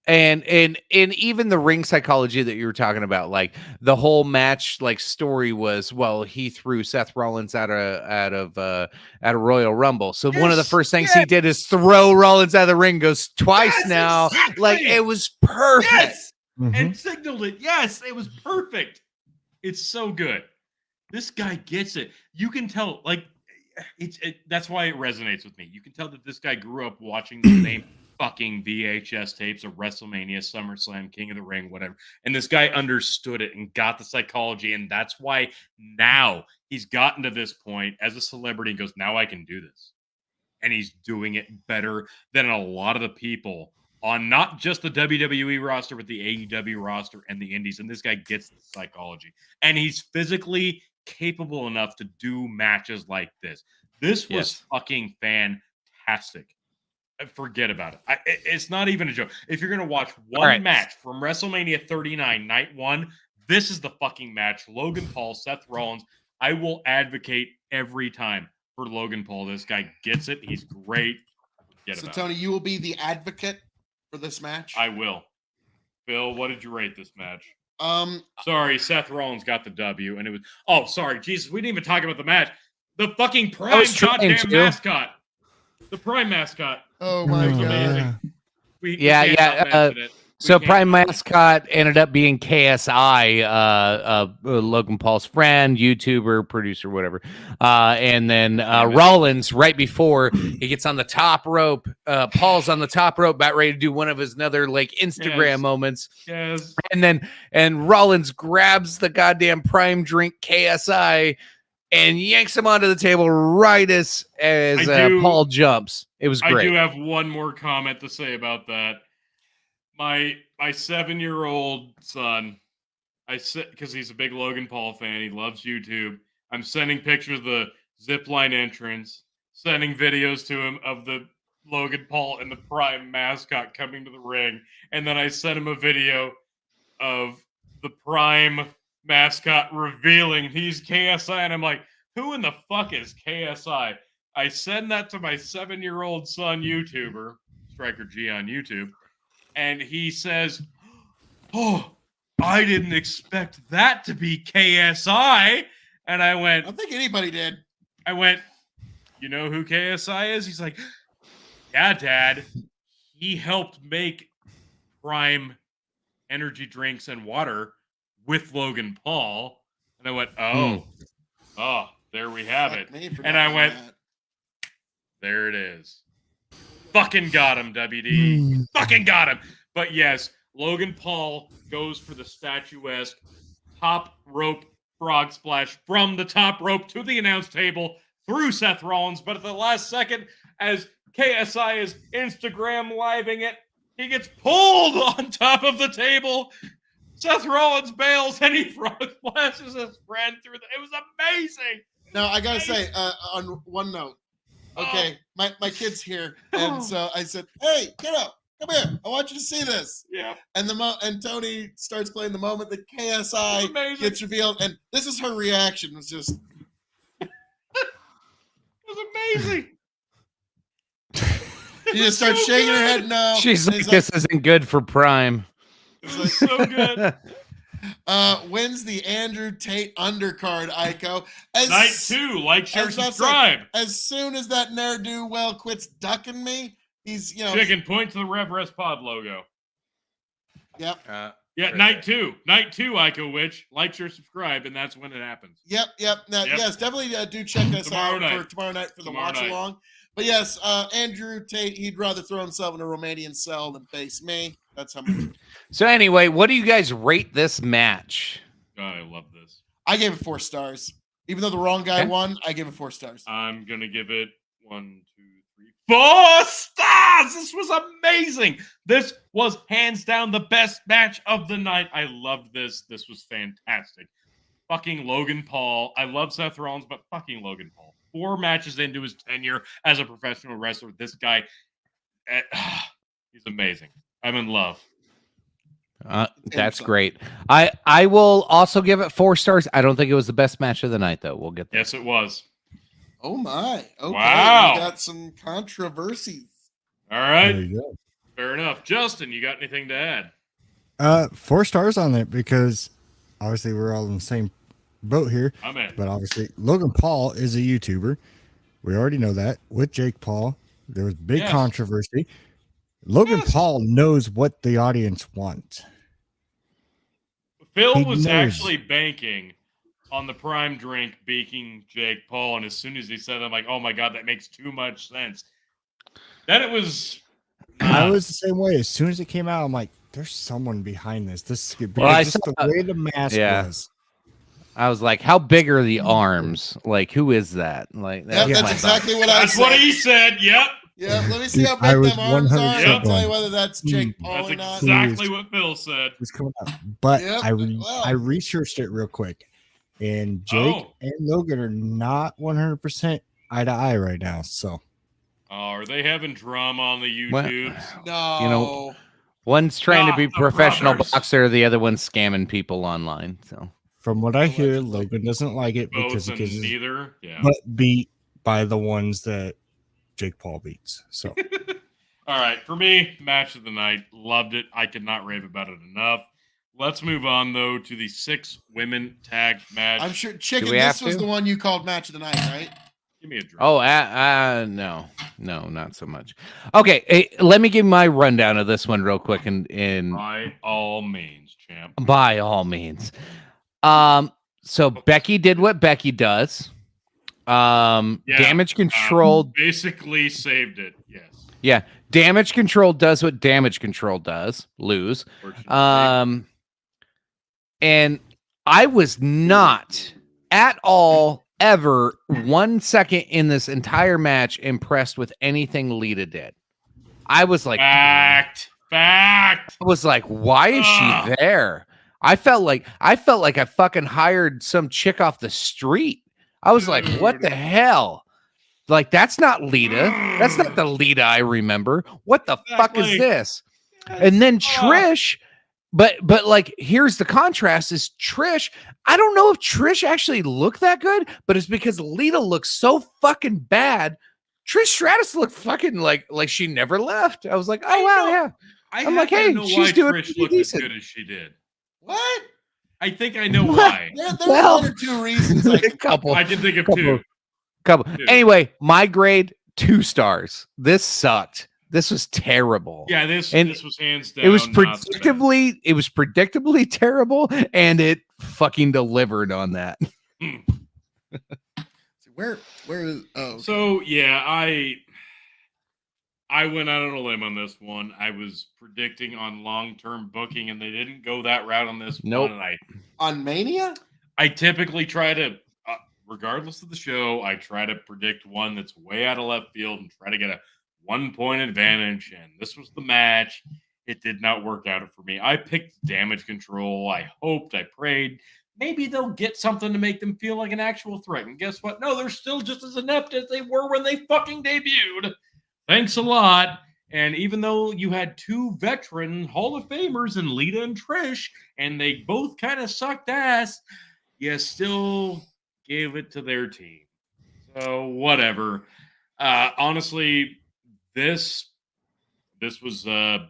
E: And even the ring psychology that you were talking about, like the whole match, like story was, well, he threw Seth Rollins out of Royal Rumble. So one of the first things he did is throw Rollins out of the ring. Goes twice now, exactly. Like it was perfect.
C: Yes, and signaled it. Yes, it was perfect. It's so good. This guy gets it. You can tell, like that's why it resonates with me. You can tell that this guy grew up watching the same fucking VHS tapes of WrestleMania, SummerSlam, King of the Ring, whatever. And this guy understood it and got the psychology. And that's why now he's gotten to this point as a celebrity and goes, now I can do this. And he's doing it better than a lot of the people on not just the WWE roster, but the AEW roster and the indies. And this guy gets the psychology. And he's physically capable enough to do matches like this. This was fucking fantastic. Forget about it. It's not even a joke. If you're going to watch one match from WrestleMania 39, night 1, this is the fucking match. Logan Paul, Seth Rollins. I will advocate every time for Logan Paul. This guy gets it. He's great.
B: So, Tony, you will be the advocate for this match?
C: I will. Phil, what did you rate this match? Sorry, Seth Rollins got the W, and it was... Oh, sorry. Jesus, we didn't even talk about the match. The fucking Prime goddamn mascot. The Prime mascot.
B: Oh my god!
E: So Prime mascot ended up being KSI, Logan Paul's friend, YouTuber, producer, whatever. And then Rollins, right before he gets on the top rope, Paul's on the top rope, about ready to do one of his another like Instagram moments.
C: Yes.
E: And Rollins grabs the goddamn Prime drink KSI and yanks him onto the table right as Paul jumps. It was great.
C: I do have one more comment to say about that. My 7-year-old son, because he's a big Logan Paul fan, he loves YouTube. I'm sending pictures of the zipline entrance, sending videos to him of the Logan Paul and the Prime mascot coming to the ring, and then I sent him a video of the Prime mascot revealing he's KSI, and I'm like, who in the fuck is KSI? I send that to my 7-year-old son YouTuber, Striker G on YouTube, and he says, "Oh, I didn't expect that to be KSI." And I
B: I
C: went,
B: don't think anybody did.
C: "You know who KSI is?" He's like, "Yeah, Dad. He helped make Prime energy drinks and water with Logan Paul." And I went, "Oh, there we have
B: Fuck
C: it."
B: me for
C: And
B: not
C: I
B: knowing
C: went,
B: that.
C: "There it is. Fucking got him, WD. Fucking got him." But yes, Logan Paul goes for the statuesque top rope frog splash from the top rope to the announce table through Seth Rollins. But at the last second, as KSI is Instagram living it, he gets pulled on top of the table. Seth Rollins bails and he frog splashes his friend through it was amazing.
B: Now I gotta say, on one note, okay, my kid's here, and so I said, "Hey, kiddo, come here. I want you to see this."
C: Yeah.
B: And and Tony starts playing the moment that KSI
C: Amazing.
B: gets revealed, and this is her reaction. It was just,
C: It was amazing.
B: she just starts
C: So
B: shaking her
C: good.
B: head no.
E: She's
B: and
E: like,
B: he's
E: this isn't good for Prime.
C: It was so good.
B: wins the Andrew Tate undercard, Ico.
C: Night 2, like, share,
B: I was about to say,
C: subscribe.
B: As soon as that ne'er-do-well quits ducking me, he's,
C: Chicken, point to the Rev Rest Pod logo.
B: Yep.
C: Yeah,
E: Right
C: night 2. Night 2, Ico Witch. Like, share, subscribe, and that's when it happens.
B: Yep. Now,
C: Yep.
B: yes, definitely do check us
C: Tomorrow
B: out
C: night.
B: for tomorrow night for the
C: Tomorrow
B: watch
C: night.
B: along. But yes, Andrew Tate, he'd rather throw himself in a Romanian cell than face me. That's how much.
E: So anyway, what do you guys rate this match?
C: God, I love this.
B: I gave it 4 stars. Even though the wrong guy
E: Okay.
B: won, I gave it 4 stars.
C: I'm going to give it 1, 2, 3, 4 stars. This was amazing. This was hands down the best match of the night. I loved this. This was fantastic. Fucking Logan Paul. I love Seth Rollins, but fucking Logan Paul. 4 matches into his tenure as a professional wrestler. This guy, he's amazing. I'm in love.
E: That's great. I will also give it 4 stars. I don't think it was the best match of the night, though. We'll get there.
C: Yes, it was.
B: Oh my. Okay.
C: Wow.
B: We got some controversies.
C: All right.
D: There you go.
C: Fair enough. Justin, you got anything to add?
D: 4 stars on it because obviously we're all in the same boat here.
C: I'm in.
D: But obviously Logan Paul is a YouTuber. We already know that. With Jake Paul, there was big
C: Yes.
D: controversy. Logan
C: Yes.
D: Paul knows what the audience wants.
C: Phil
D: He
C: was
D: knows.
C: actually banking on the prime drink beaking Jake Paul, and as soon as he said that, I'm like, oh my god, that makes too much sense. Then it was.
D: I was the same way. As soon as it came out, I'm like, there's someone behind this. This because
E: Well, I
D: just
E: saw-
D: the way the mask
E: yeah.
D: was.
E: I was like, how big are the arms? Like, who is that? Like,
B: Yep,
E: that's
B: that's
E: my
B: exactly what I
C: That's
B: said.
C: what he said. Yep.
B: Yeah, let me see
D: Dude,
B: how
D: I
B: big
D: was
B: them arms are.
D: 100%
B: I'll tell you
D: going.
B: whether that's Jake Paul
C: That's
B: or not.
C: exactly what Phil said.
D: Was coming out. But
B: Yep,
D: I
B: well.
D: researched it real quick, and Jake and Logan are not 100% eye to eye right now. So
C: Oh, are they having drama on the
E: What?
C: YouTubes?
B: No.
E: You know, one's trying to be
C: the
E: professional
C: brothers.
E: boxer, the other one's scamming people online. So
D: from what I hear, Logan doesn't like it because
C: Both
D: he
C: and
D: gets his
C: neither. Yeah.
D: butt beat by the ones that Jake Paul beats. So
C: All right, for me, match of the night. Loved it. I could not rave about it enough. Let's move on, though, to the 6 women tag match.
B: I'm sure, Chicken,
E: we
B: this
E: have
B: was
E: to?
B: the one you called match of the night, right?
C: Give me a drink.
E: oh, no, not so much. Okay, hey, let me give my rundown of this one real quick, and
C: By all means, champ.
E: by all means. So Becky did what Becky does. Damage control.
C: Basically saved it. Yes.
E: Yeah, damage control does what damage control does. Lose.
C: Fortunately.
E: And I was not at all ever 1 second in this entire match impressed with anything Lita did. I was like,
C: Fact.
E: I was like, why is she there? I felt like I fucking hired some chick off the street. I was like, what the hell? Like, that's not Lita. That's not the Lita I remember. What the fuck is
C: Exactly.
E: this? And then Trish, but like, here's the contrast is Trish. I don't know if Trish actually looked that good, but it's because Lita looks so fucking bad Trish Stratus looked fucking like she never left. I was like, oh wow, yeah. I'm like,
C: happen to
E: hey,
C: know
E: she's
C: why
E: doing
C: Trish
E: pretty
C: looked
E: decent.
C: as good as she did.
B: What?
C: I think I know why.
B: There's
E: Well,
B: one or two reasons. I can
E: couple.
C: I can think of two. Two.
E: Anyway, my grade 2 stars. This sucked. This was terrible.
C: Yeah, this
E: And
C: was hands down.
E: It was
C: not the best.
E: predictably terrible, and it fucking delivered on that.
B: Where is? Oh, okay.
C: So yeah, I went out on a limb on this one. I was predicting on long-term booking, and they didn't go that route on this
E: Nope.
C: one. And
B: On Mania?
C: I typically try to, regardless of the show, I try to predict one that's way out of left field and try to get a 1-point advantage. And this was the match. It did not work out for me. I picked Damage Control. I hoped, I prayed. Maybe they'll get something to make them feel like an actual threat. And guess what? No, they're still just as inept as they were when they fucking debuted. Thanks a lot. And even though you had 2 veteran Hall of Famers in Lita and Trish, and they both kind of sucked ass, you still gave it to their team. So whatever. Honestly, this was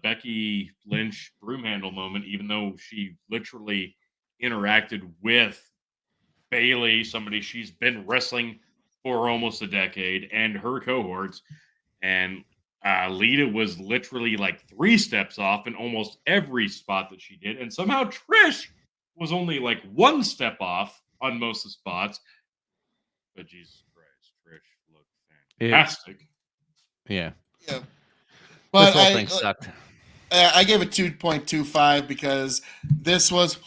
C: Becky Lynch broom handle moment, even though she literally interacted with Bayley, somebody she's been wrestling for almost a decade, and her cohorts. And Lita was literally like 3 steps off in almost every spot that she did. And somehow Trish was only like 1 step off on most of the spots. But Jesus Christ, Trish looked fantastic.
E: Yeah.
B: Yeah.
E: This
B: But
E: whole thing sucked.
B: I gave it 2.25 because this was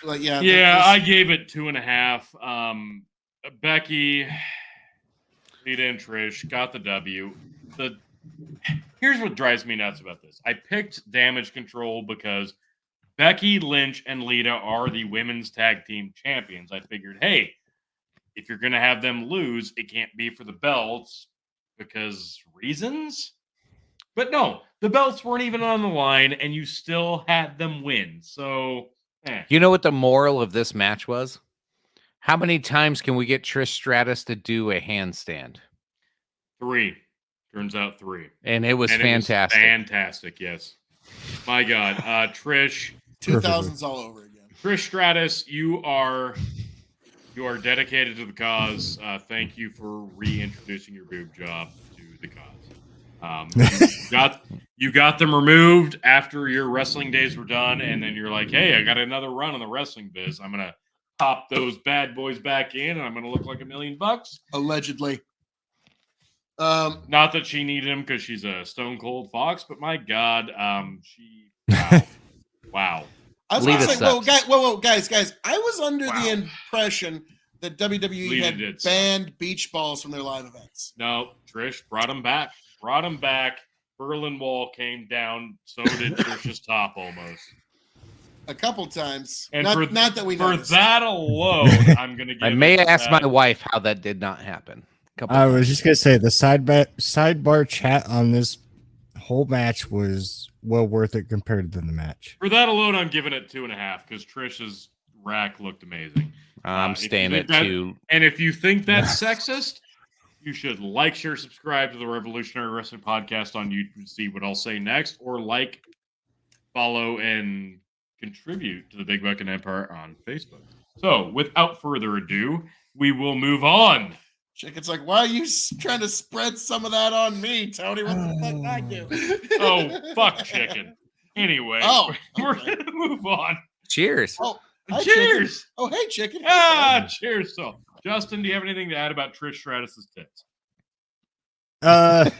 B: like
C: Yeah, I gave it 2.5. Becky, Lita, and Trish got the W. Here's what drives me nuts about this. I picked Damage Control because Becky Lynch and Lita are the women's tag team champions. I figured, hey, if you're going to have them lose, it can't be for the belts because reasons. But no, the belts weren't even on the line, and you still had them win. So,
E: You know what the moral of this match was? How many times can we get Trish Stratus to do a handstand?
C: 3. Turns out 3.
E: And it was fantastic.
C: Fantastic, yes. My God. Trish.
B: 2000s all over again.
C: Trish Stratus, you are dedicated to the cause. Thank you for reintroducing your boob job to the cause. You got them removed after your wrestling days were done, and then you're like, hey, I got another run in the wrestling biz. I'm gonna pop those bad boys back in, and I'm gonna look like $1 million.
B: Allegedly.
C: Not that she needed him because she's a stone cold fox, but my God, wow.
B: I was
E: Lita
B: gonna say,
E: sucks.
B: whoa, guys. I was under the impression that WWE
C: Lita
B: had
C: did
B: banned beach balls from their live events.
C: No, Trish brought him back. Berlin Wall came down. So did Trish's top almost.
B: A couple times.
C: And
B: not that we
C: for
B: noticed.
C: that alone, I'm going to give
E: I may
C: it
E: ask
C: that.
E: my wife how that did not happen.
D: I was just gonna say the sidebar chat on this whole match was well worth it compared to the match.
C: For that alone, I'm giving it 2.5 because Trish's rack looked amazing.
E: I'm staying at 2.
C: And if you think that's sexist, you should like, share, subscribe to the Revolutionary Wrestling Podcast on YouTube to see what I'll say next, or like, follow, and contribute to the Big Bucket Empire on Facebook. So, without further ado, we will move on.
B: Chicken's like, why are you trying to spread some of that on me, Tony? What the fuck I do?
C: Oh, fuck Chicken. Anyway, we're going to move on.
E: Cheers.
B: Oh, hi,
C: Cheers.
B: Chicken. Oh, hey, Chicken.
C: Cheers. So, Justin, do you have anything to add about Trish Stratus's tits?
D: I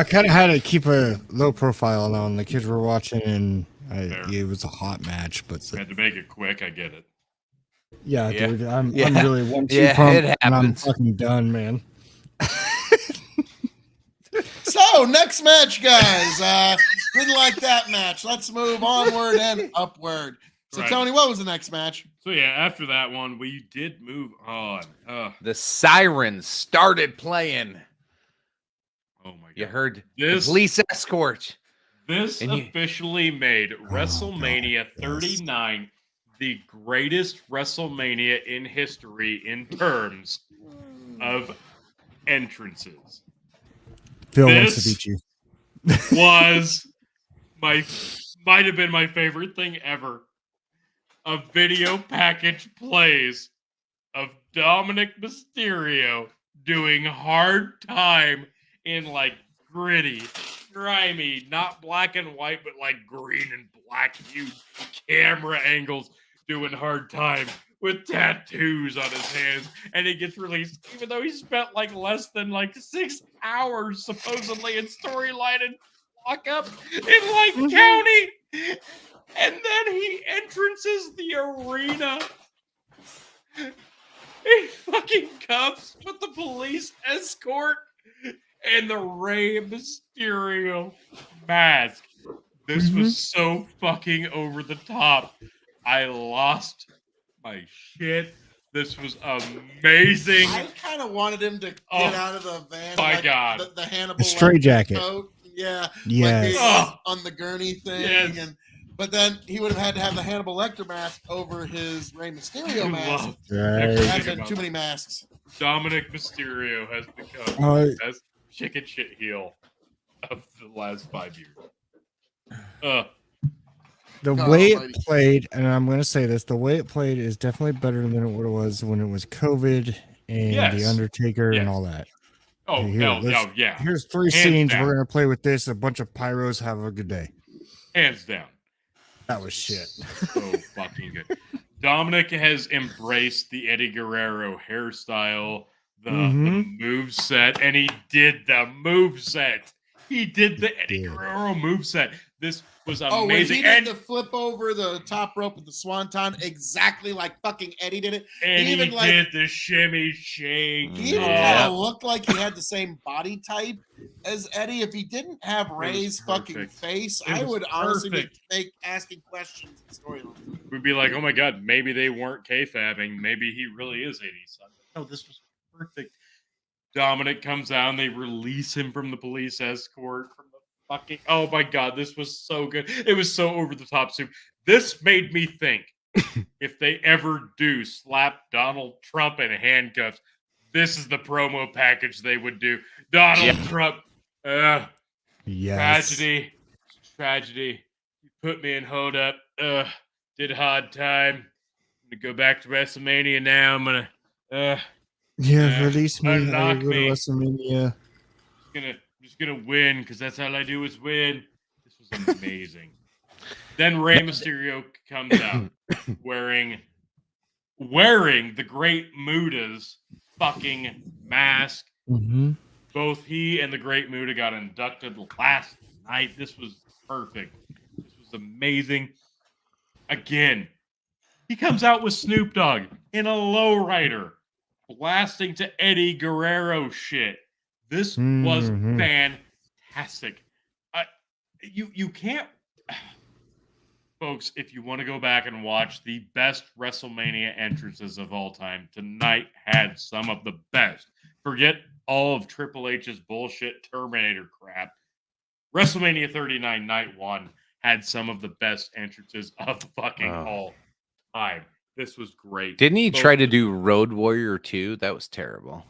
D: kind of had to keep a low profile on the kids were watching, and it was a hot match, but
C: Had to make it quick. I get it.
D: yeah,
E: Yeah.
D: dude, I'm
E: Yeah.
D: really one too
E: Yeah,
D: pumped,
E: it
D: and I'm
E: happens.
D: fucking done, man.
B: So, next match, guys. Didn't like that match. Let's move onward and upward. So,
C: Right.
B: Tony, what was the next match?
C: So, yeah, after that one, we did move on.
E: The sirens started playing.
C: Oh, my God.
E: You heard
C: This-
E: the police escort.
C: This
E: And you-
C: officially made WrestleMania
D: God, yes.
C: 39 the greatest WrestleMania in history in terms of entrances.
D: Phil wants to
C: This
D: beat you.
C: was might have been my favorite thing ever. A video package plays of Dominic Mysterio doing hard time in like gritty, grimy, not black and white, but like green and black hued camera angles doing hard time with tattoos on his hands. And he gets released, even though he spent like less than like 6 hours supposedly in storyline and lockup in Lake County. And then he entrances the arena in fucking cuffs with the police escort and the Rey Mysterio mask. This was so fucking over the top. I lost my shit. This was amazing.
B: I kind of wanted him to get out of the van.
C: My God.
B: The Hannibal
D: The straitjacket.
B: coat. Yeah.
D: Yes.
B: Like on the gurney thing.
C: Yes.
B: But then he would have had to have the Hannibal Lecter mask over his Rey Mysterio mask.
D: Right.
B: There have been too many masks.
C: Dominic Mysterio has become the best chicken shit heel of the last 5 years.
D: The way it played, and I'm going to say this, the way it played is definitely better than what it was when it was COVID and The Undertaker and all that.
C: Oh, yeah.
D: Here's 3 scenes. We're going to play with this. A bunch of pyros. Have a good day.
C: Hands down.
D: That was shit.
C: So fucking good. Dominic has embraced the Eddie Guerrero hairstyle, the moveset, and he did the moveset. He did the Eddie Guerrero moveset. This was amazing.
B: Oh, when he did the flip over the top rope with the swanton, exactly like fucking Eddie did it.
C: And he even did the shimmy shake.
B: He even kind of looked like he had the same body type as Eddie. If he didn't have Ray's fucking face, I would honestly be asking questions in storyline.
C: We'd be like, oh my God, maybe they weren't kayfabbing. Maybe he really is 80's son. No, this was perfect. Dominic comes out and they release him from the police escort from the fucking, oh my God, this was so good. It was so over the top soup. This made me think if they ever do slap Donald Trump in handcuffs, this is the promo package they would do. Donald Trump, tragedy. You put me in hold up. Did hard time. I'm gonna go back to WrestleMania now. I'm gonna
D: release me.
C: Unlock
D: I go to
C: me.
D: WrestleMania.
C: I'm just gonna win because that's all I do is win. This was amazing. Then Rey Mysterio comes out wearing the Great Muda's fucking mask. Both he and the Great Muda got inducted last night. This was perfect. This was amazing. Again, he comes out with Snoop Dogg in a lowrider, blasting to Eddie Guerrero shit. This was fantastic. You can't, folks. If you want to go back and watch the best WrestleMania entrances of all time, tonight had some of the best. Forget all of Triple H's bullshit Terminator crap. WrestleMania 39 Night 1 had some of the best entrances of fucking all time. This was great.
E: Didn't he try to do Road Warrior 2? That was terrible.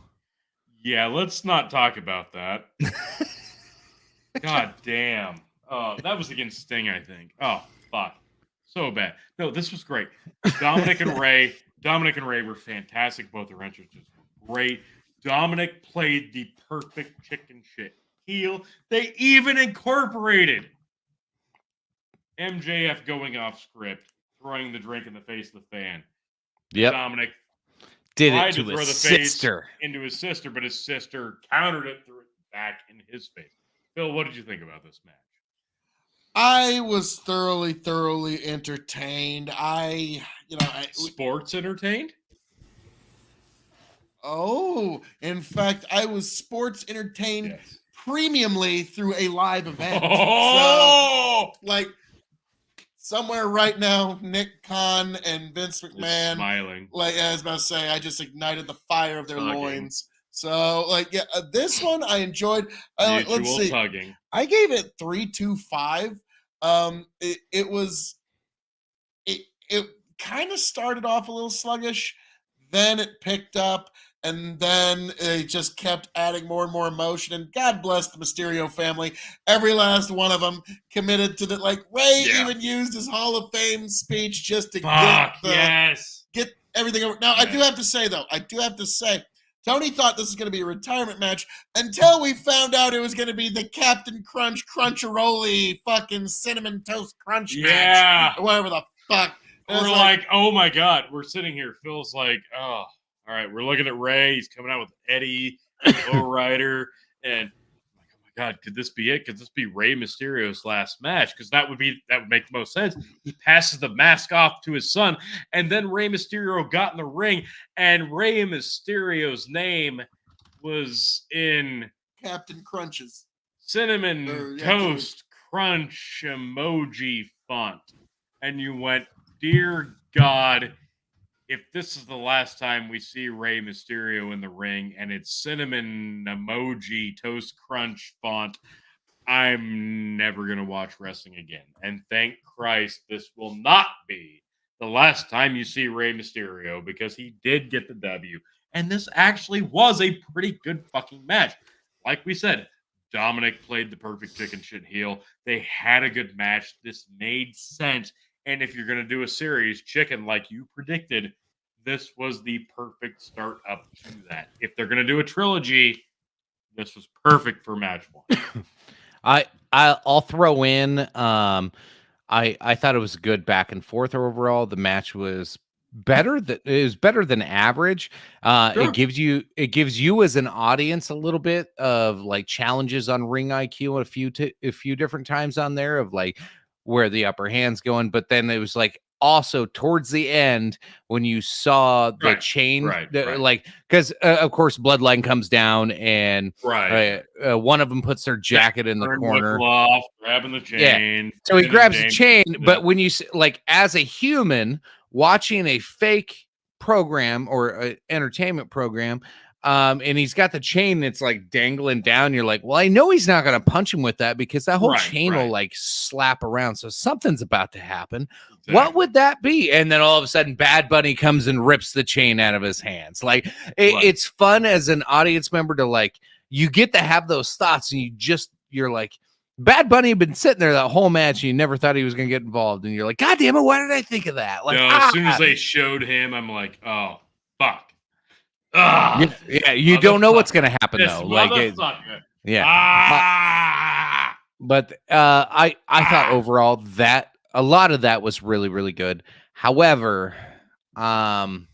C: Yeah, let's not talk about that. God damn. Oh, that was against Sting, I think. Oh, fuck. So bad. No, this was great. Dominic and Ray were fantastic. Both their entrances were great. Dominic played the perfect chicken shit heel. They even incorporated MJF going off script, throwing the drink in the face of the fan.
E: Yep.
C: Dominic
E: did
C: tried
E: it to
C: throw
E: his
C: the
E: sister.
C: face into his sister, but his sister countered it, threw it back in his face. Phil, what did you think about this match?
B: I was thoroughly entertained.
C: Sports entertained?
B: Oh, in fact, I was sports entertained premiumly through a live event.
C: Oh!
B: So, like, somewhere right now, Nick Khan and Vince McMahon,
C: smiling.
B: Like I was about to say, I just ignited the fire of their loins. So, this one I enjoyed. Let's see.
C: Tugging.
B: I gave it 3.25. It kind of started off a little sluggish, then it picked up. And then it just kept adding more and more emotion. And God bless the Mysterio family. Every last one of them committed to the, like, Ray even used his Hall of Fame speech just to get everything over. Now, I do have to say, though, Tony thought this was going to be a retirement match until we found out it was going to be the Captain Crunch Cruncheroli fucking Cinnamon Toast Crunch match. Or whatever the fuck.
C: We're like, oh my God. We're sitting here. Phil's like, oh, all right. We're looking at Ray. He's coming out with Eddie, Lowrider. And I'm like, oh my God, could this be it? Could this be Rey Mysterio's last match? Because that would make the most sense. He passes the mask off to his son. And then Rey Mysterio got in the ring. And Rey Mysterio's name was in
B: Captain Crunch's
C: Cinnamon Toast Crunch emoji font. And you went, dear God, if this is the last time we see Rey Mysterio in the ring and it's cinnamon emoji toast crunch font, I'm never going to watch wrestling again. And thank Christ this will not be the last time you see Rey Mysterio, because he did get the W. And this actually was a pretty good fucking match. Like we said, Dominic played the perfect chicken shit heel. They had a good match. This made sense. And if you're going to do a series, Chicken, like you predicted, this was the perfect start up to that. If they're going to do a trilogy, this was perfect for match one.
E: I'll throw in. I thought it was good back and forth overall. The match was better than average.
C: Sure.
E: It gives you as an audience a little bit of like challenges on ring IQ a few different times on there of like where the upper hand's going, but then it was like also towards the end when you saw the chain, like, because of course Bloodline comes down and one of them puts their jacket in the corner,
C: off, grabbing the chain.
E: So he grabs the chain, but when you like as a human watching a fake program or an entertainment program, and he's got the chain that's like dangling down, you're like, well, I know he's not going to punch him with that because that whole chain will like slap around. So something's about to happen. Exactly. What would that be? And then all of a sudden Bad Bunny comes and rips the chain out of his hands. Like it's fun as an audience member to like, you get to have those thoughts and you're like, Bad Bunny had been sitting there that whole match and you never thought he was going to get involved. And you're like, God damn it, why did I think of that? Like,
C: as soon as they showed him, I'm like, oh, fuck.
E: You don't know what's gonna happen though. Like, but I thought overall that a lot of that was really, really good. However, I'm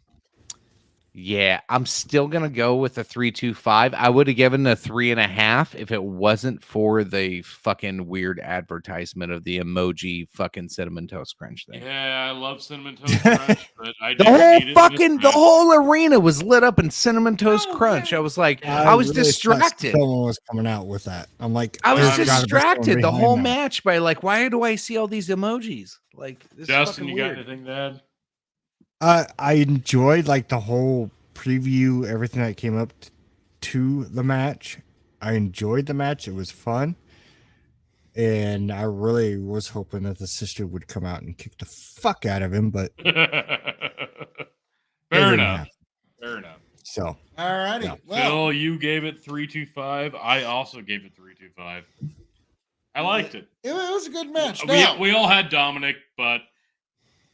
E: still gonna go with a 3.25. I would have given a 3.5 if it wasn't for the fucking weird advertisement of the emoji fucking cinnamon toast crunch thing.
C: Yeah, I love cinnamon toast crunch, but I the
E: whole arena was lit up in cinnamon toast crunch. I was like, I was really distracted.
D: Someone was coming out with that. I'm like,
E: I was distracted the whole match by like, why do I see all these emojis? Like, this
C: Justin, you
E: weird.
C: got anything to add?
D: I enjoyed like the whole preview, everything that came up to the match. I enjoyed the match. It was fun. And I really was hoping that the sister would come out and kick the fuck out of him, but
C: fair enough.
D: So,
B: all righty.
D: Yeah.
B: Well,
C: Phil, you gave it 3.25. I also gave it 3.25. I liked it.
B: It was a good match.
C: We all had Dominic, but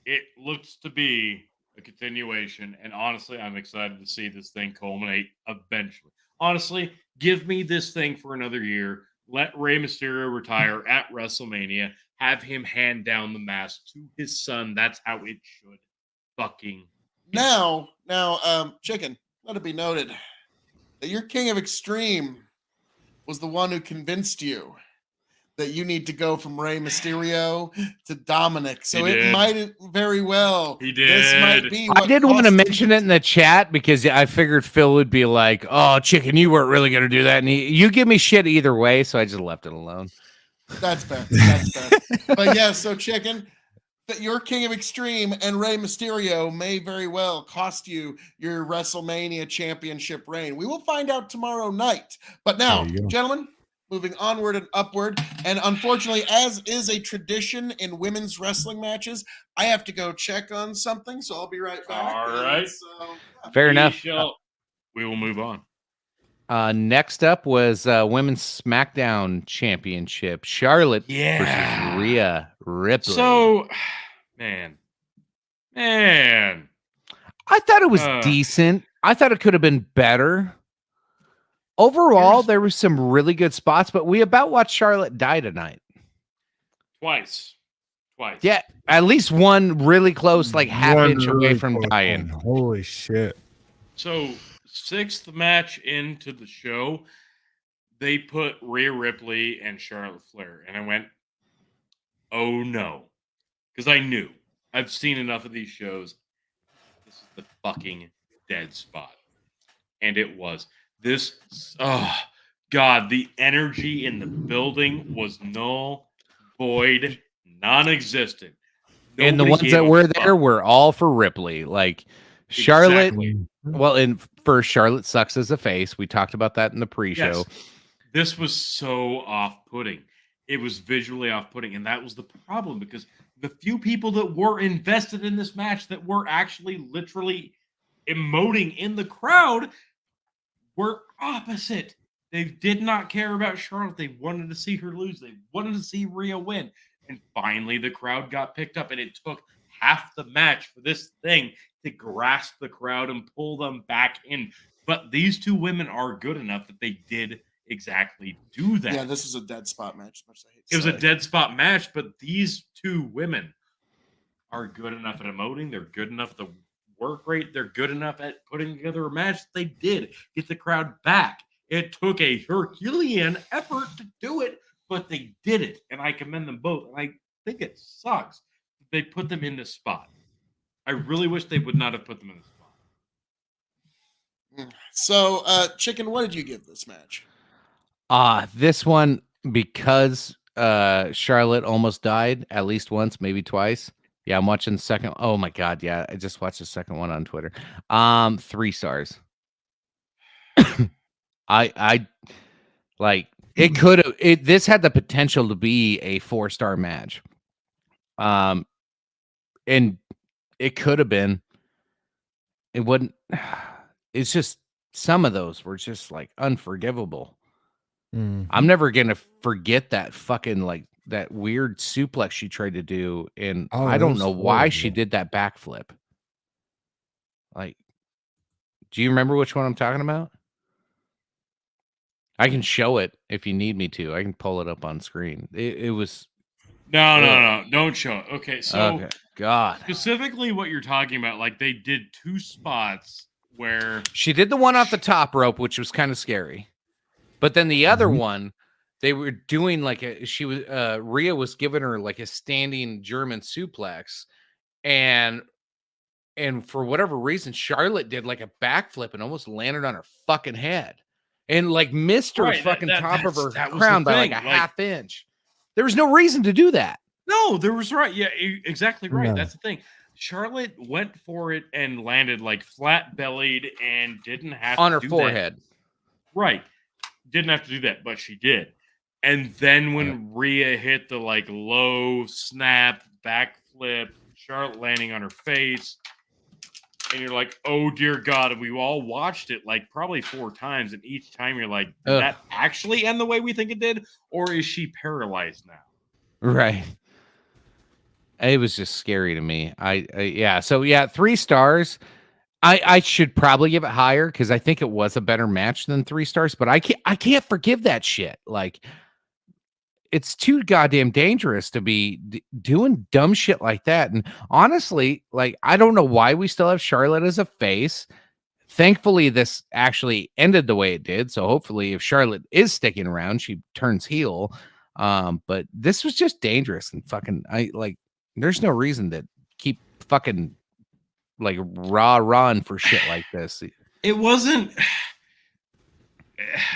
C: it looks to be a continuation, and honestly, I'm excited to see this thing culminate eventually. Honestly, give me this thing for another year. Let Rey Mysterio retire at WrestleMania. Have him hand down the mask to his son. That's how it should fucking be.
B: Now, Chicken, let it be noted that your King of Extreme was the one who convinced you that you need to go from Rey Mysterio to Dominic. So it might very well.
C: He did.
B: This might be
E: I did want to mention it in the chat because I figured Phil would be like, oh, Chicken, you weren't really going to do that. And you give me shit either way. So I just left it alone.
B: That's fair. But yeah, so Chicken, that your King of Extreme and Rey Mysterio may very well cost you your WrestleMania championship reign. We will find out tomorrow night. But now, gentlemen, moving onward and upward. And unfortunately, as is a tradition in women's wrestling matches, I have to go check on something. So I'll be right back.
C: All right.
E: Fair enough.
C: We will move on.
E: Next up was Women's SmackDown Championship. Charlotte
C: Yeah.
E: versus Rhea Ripley.
C: So, man.
E: I thought it was decent. I thought it could have been better. Overall, there were some really good spots, but we about watched Charlotte die tonight.
C: Twice.
E: Yeah, at least one really close, like half
D: One
E: inch away
D: really
E: from
D: close
E: dying.
D: one. Holy shit.
C: So, 6th match into the show, they put Rhea Ripley and Charlotte Flair. And I went, oh no. Because I knew. I've seen enough of these shows. This is the fucking dead spot. And it was. Oh, God, the energy in the building was null, void, non-existent.
E: And the ones that were there were all for Ripley. Like, Charlotte, well, and first, Charlotte sucks as a face. We talked about that in the pre-show.
C: Yes. This was so off-putting. It was visually off-putting, and that was the problem, because the few people that were invested in this match that were actually literally emoting in the crowd were opposite. They did not care about Charlotte. They wanted to see her lose. They wanted to see Rhea win. And finally, the crowd got picked up, and it took half the match for this thing to grasp the crowd and pull them back in. But these two women are good enough that they did exactly do that.
B: Yeah, this was a dead spot match.
C: It was a dead spot match, but these two women are good enough at emoting. They're good enough at the work rate. They're good enough at putting together a match. They did get the crowd back. It took a Herculean effort to do it, but they did it, and I commend them both. And I think it sucks that they put them in this spot. I really wish they would not have put them in this spot.
B: So, Chicken, what did you give this match?
E: This one, because Charlotte almost died at least once, maybe twice. Yeah, I'm watching the second. Oh my God, yeah, I just watched the second one on Twitter. 3 stars. I like it could have this had the potential to be a 4-star match. And it could have been. It wouldn't. It's just some of those were just like unforgivable. I'm never gonna forget that fucking like that weird suplex she tried to do, and I don't know why she did that backflip. Like, do you remember which one I'm talking about? I can show it if you need me to. I can pull it up on screen. It was
C: No, don't show it. Okay, so
E: okay. God,
C: specifically what you're talking about, like they did 2 spots where
E: she did the one off the top rope, which was kind of scary. But then the other one, they were doing like Rhea was giving her like a standing German suplex, and for whatever reason, Charlotte did like a backflip and almost landed on her fucking head, and like missed her top of her crown by like a half inch. There was no reason to do that.
C: No, there was right. Yeah, exactly right.
D: No.
C: That's the thing. Charlotte went for it and landed like flat bellied and didn't have
E: on
C: to
E: her
C: do
E: forehead.
C: That. Right. Didn't have to do that, but she did. And then when Rhea hit the like low snap backflip, Charlotte landing on her face, and you're like, oh dear God. And we all watched it like probably 4 times. And each time you're like, did that actually end the way we think it did? Or is she paralyzed now?
E: Right. It was just scary to me. So 3 stars. I should probably give it higher because I think it was a better match than 3 stars, but I can't forgive that shit. Like, it's too goddamn dangerous to be doing dumb shit like that. And honestly, like, I don't know why we still have Charlotte as a face. Thankfully, this actually ended the way it did. So hopefully, if Charlotte is sticking around, she turns heel. But this was just dangerous and fucking. There's no reason to keep fucking like rah-rahing for shit like this.
C: It wasn't.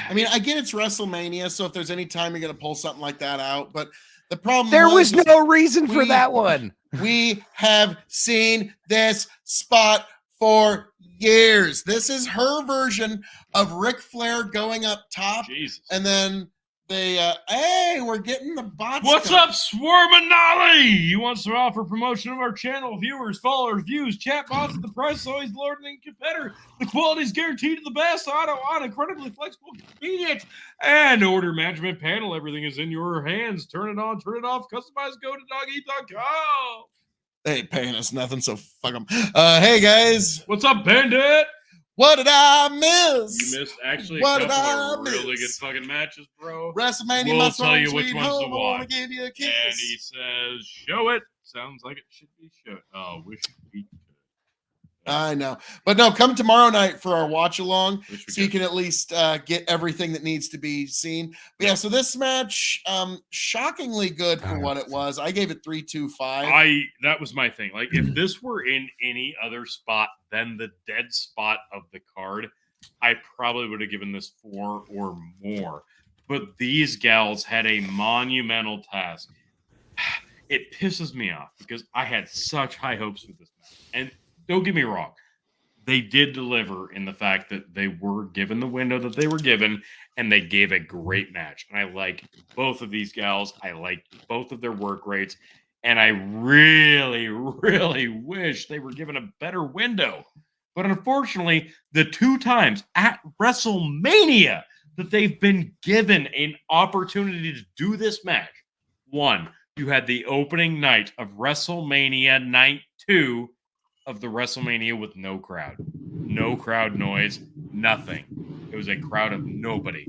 B: I mean, I get it's WrestleMania, so if there's any time you're going to pull something like that out, but the problem
E: there was no reason for that one.
B: We have seen this spot for years. This is her version of Ric Flair going up top,
C: Jesus.
B: and then Hey, we're getting the bots.
C: What's
B: going.
C: up, Swarmanali? You want to offer promotion of our channel? Viewers, followers, views, chat bots, the price is always lower than competitor. The quality is guaranteed to the best. Auto on, incredibly flexible, convenient, and order management panel. Everything is in your hands. Turn it on, turn it off. Customize. Go to dogeat.com.
B: They ain't paying us nothing, so fuck them. Hey guys,
C: What's up, Bandit?
B: what did I miss?
C: You missed actually
B: What
C: a
B: did
C: couple
B: I
C: of really good
B: miss?
C: fucking matches, bro.
B: WrestleMania,
C: We'll
B: my
C: tell you
B: sweet
C: which ones to
B: home, I wanna
C: watch.
B: give you a kiss.
C: And he says, show it. Sounds like it should be shown. Oh, wish we could.
B: I know, but no, come tomorrow night for our watch along,
C: Wish we
B: so you
C: could.
B: can at least get everything that needs to be seen. But yeah, so this match, shockingly good for what it was. I gave it 3.25.
C: That was my thing. Like, if this were in any other spot than the dead spot of the card, I probably would have given this 4 or more. But these gals had a monumental task. It pisses me off because I had such high hopes for this match. And don't get me wrong, they did deliver in the fact that they were given the window that they were given, and they gave a great match. And I like both of these gals. I like both of their work rates. And I really, really wish they were given a better window. But unfortunately, the 2 times at WrestleMania that they've been given an opportunity to do this match, one, you had the opening night of WrestleMania Night 2 of the WrestleMania with no crowd noise, nothing. It was a crowd of nobody.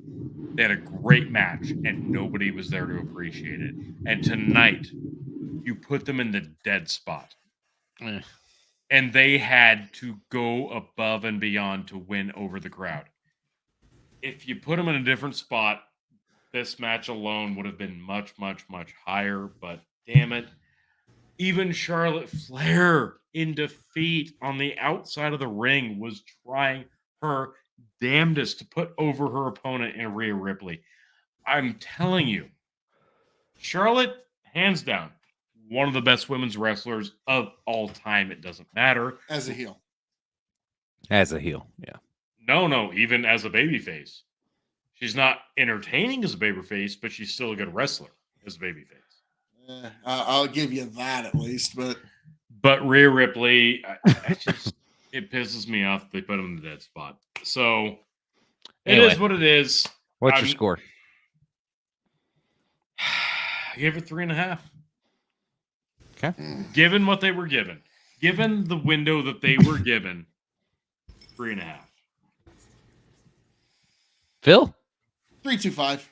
C: They had a great match, and nobody was there to appreciate it. And tonight, you put them in the dead spot. And they had to go above and beyond to win over the crowd. If you put them in a different spot, this match alone would have been much, much, much higher. But damn it. Even Charlotte Flair, in defeat on the outside of the ring, was trying her damnedest to put over her opponent in Rhea Ripley. I'm telling you, Charlotte, hands down, one of the best women's wrestlers of all time. It doesn't matter.
B: As a heel.
E: As a heel, yeah.
C: No, even as a babyface. She's not entertaining as a babyface, but she's still a good wrestler as a babyface.
B: I'll give you that at least, but
C: Rhea Ripley, it pisses me off they put him in the dead spot. So it is what it is.
E: What's your score?
C: I gave it 3.5.
E: Okay.
C: Given what they were given, given the window that they were given, 3.5.
E: Phil?
B: 3.25.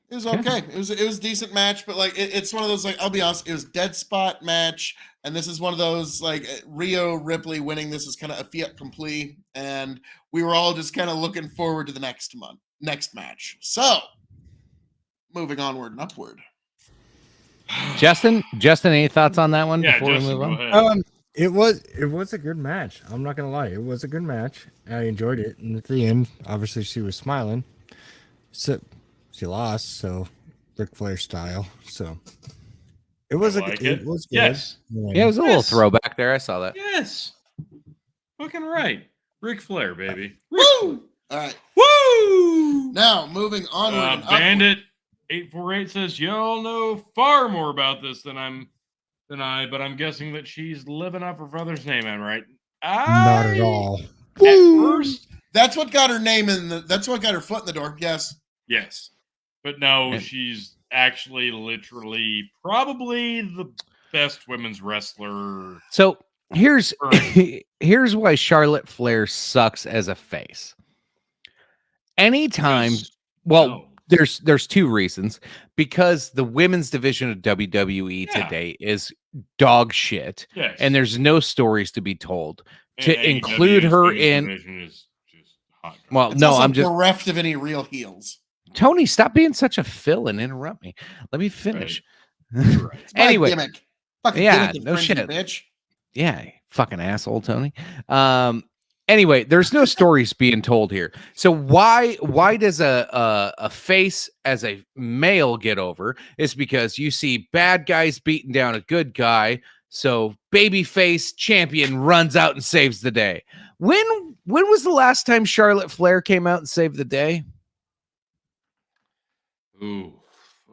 B: It was okay. It was a decent match, but like it's one of those, like, I'll be honest, it was dead spot match, and this is one of those, like, Rhea Ripley winning this is kind of a fait accompli, and we were all just kind of looking forward to the next match. So moving onward and upward.
E: Justin, any thoughts on that one before
C: Justin,
E: we move
C: go
E: on?
C: ahead.
D: It was a good match. I'm not gonna lie, it was a good match. I enjoyed it, and at the end, obviously, she was smiling. So she lost, so Ric Flair style. So it was it was good.
C: Yes.
E: Yeah, it was a little throwback there. I saw that.
C: Yes. Fucking right. Ric Flair, baby.
B: Woo! All right.
C: Woo!
B: Now moving onward and upward.
C: Bandit 848 says, y'all know far more about this than I, but I'm guessing that she's living up her brother's name, am I right?
D: Not at all.
C: At first,
B: That's what got her name that's what got her foot in the door.
C: yes. But no, she's actually literally probably the best women's wrestler.
E: So here's why Charlotte Flair sucks as a face. Anytime, there's 2 reasons. Because the women's division of WWE today is dog shit, and there's no stories to be told. To include her in,
C: is just hot.
E: well,
B: It's
E: no,
B: also
E: I'm just
B: bereft of any real heels.
E: Tony. Stop being such a Phil and interrupt me. Let me finish.
C: Right.
B: It's my
E: Anyway,
B: gimmick. Fucking
E: yeah,
B: gimmick
E: no
B: infringement,
E: shit.
B: bitch.
E: Yeah, fucking asshole, Tony. Anyway, there's no stories being told here. So why does a face as a male get over? It's because you see bad guys beating down a good guy. So babyface champion runs out and saves the day. When was the last time Charlotte Flair came out and saved the day?
C: Ooh.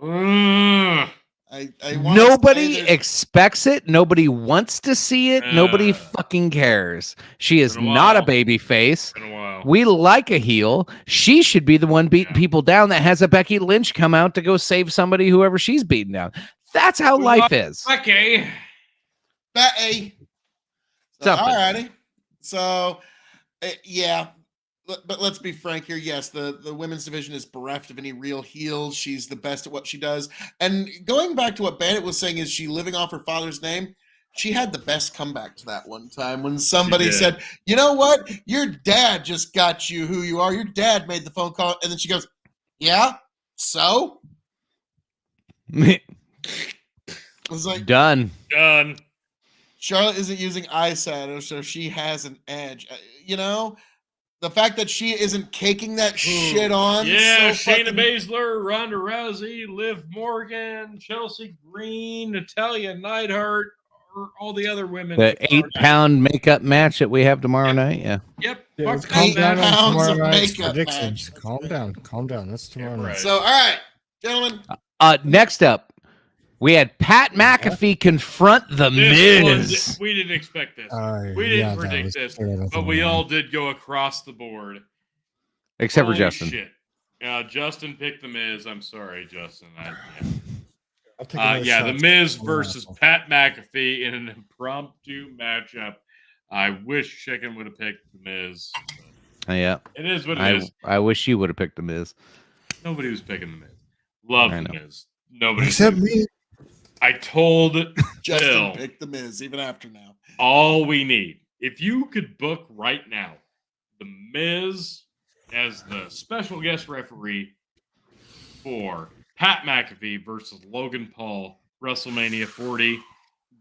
B: I wanna say
E: Nobody
B: there's-
E: Nobody expects it. Nobody wants to see it. Nobody
C: Uh,
E: fucking cares. She is
C: been a
E: not a
C: while.
E: baby face.
C: Been a while.
E: We like a heel. She should be the one beating
C: Yeah.
E: people down that has a Becky Lynch come out to go save somebody, whoever she's beating down. That's how
C: We
E: life
C: like
E: is.
C: Okay.
B: Betty. So,
E: Something.
B: all righty. So, yeah. But let's be frank here. Yes, the women's division is bereft of any real heels. She's the best at what she does. And going back to what Bandit was saying, is she living off her father's name? She had the best comeback to that one time when somebody
C: did.
B: said, you know what? Your dad just got you who you are. Your dad made the phone call. And then she goes, yeah, so? It was like,
E: Done.
C: Done.
B: Charlotte isn't using eyeshadow, so she has an edge. You know? The fact that she isn't caking that shit on.
C: Yeah,
B: so
C: Shayna
B: fucking-
C: Baszler, Ronda Rousey, Liv Morgan, Chelsea Green, Natalya Neidhart, or all the other women.
E: The 8-pound makeup match that we have tomorrow night. Yeah.
C: Yep.
D: Yeah,
C: fuck
D: calm
C: that
D: down
C: match.
D: on
B: pounds
D: tomorrow
B: of
D: night's
B: makeup
D: predictions.
B: match.
D: Calm down. Calm down. That's tomorrow
C: Yeah,
D: night.
C: right.
B: So, all right, gentlemen.
E: Next up, we had Pat McAfee confront The
C: This one,
E: Miz.
C: we didn't expect this. We didn't
D: Yeah, that
C: predict
D: was
C: this,
D: clear,
C: but we all did go across the board.
E: Except for
C: Holy
E: Justin.
C: Shit. Yeah, Justin picked The Miz. I'm sorry, Justin.
D: I'll take another
C: Yeah,
D: shot.
C: The Miz versus Pat McAfee in an impromptu matchup. I wish Chicken would have picked The Miz.
E: Yeah.
C: It is what it is.
E: I wish you would have picked The Miz.
C: Nobody was picking The Miz. Love
E: I
C: The
E: know.
C: Miz. Nobody.
D: Except me.
C: I told
B: Justin
C: Phil
B: picked the Miz, even after now.
C: all we need. If you could book right now The Miz as the special guest referee for Pat McAfee versus Logan Paul, WrestleMania 40,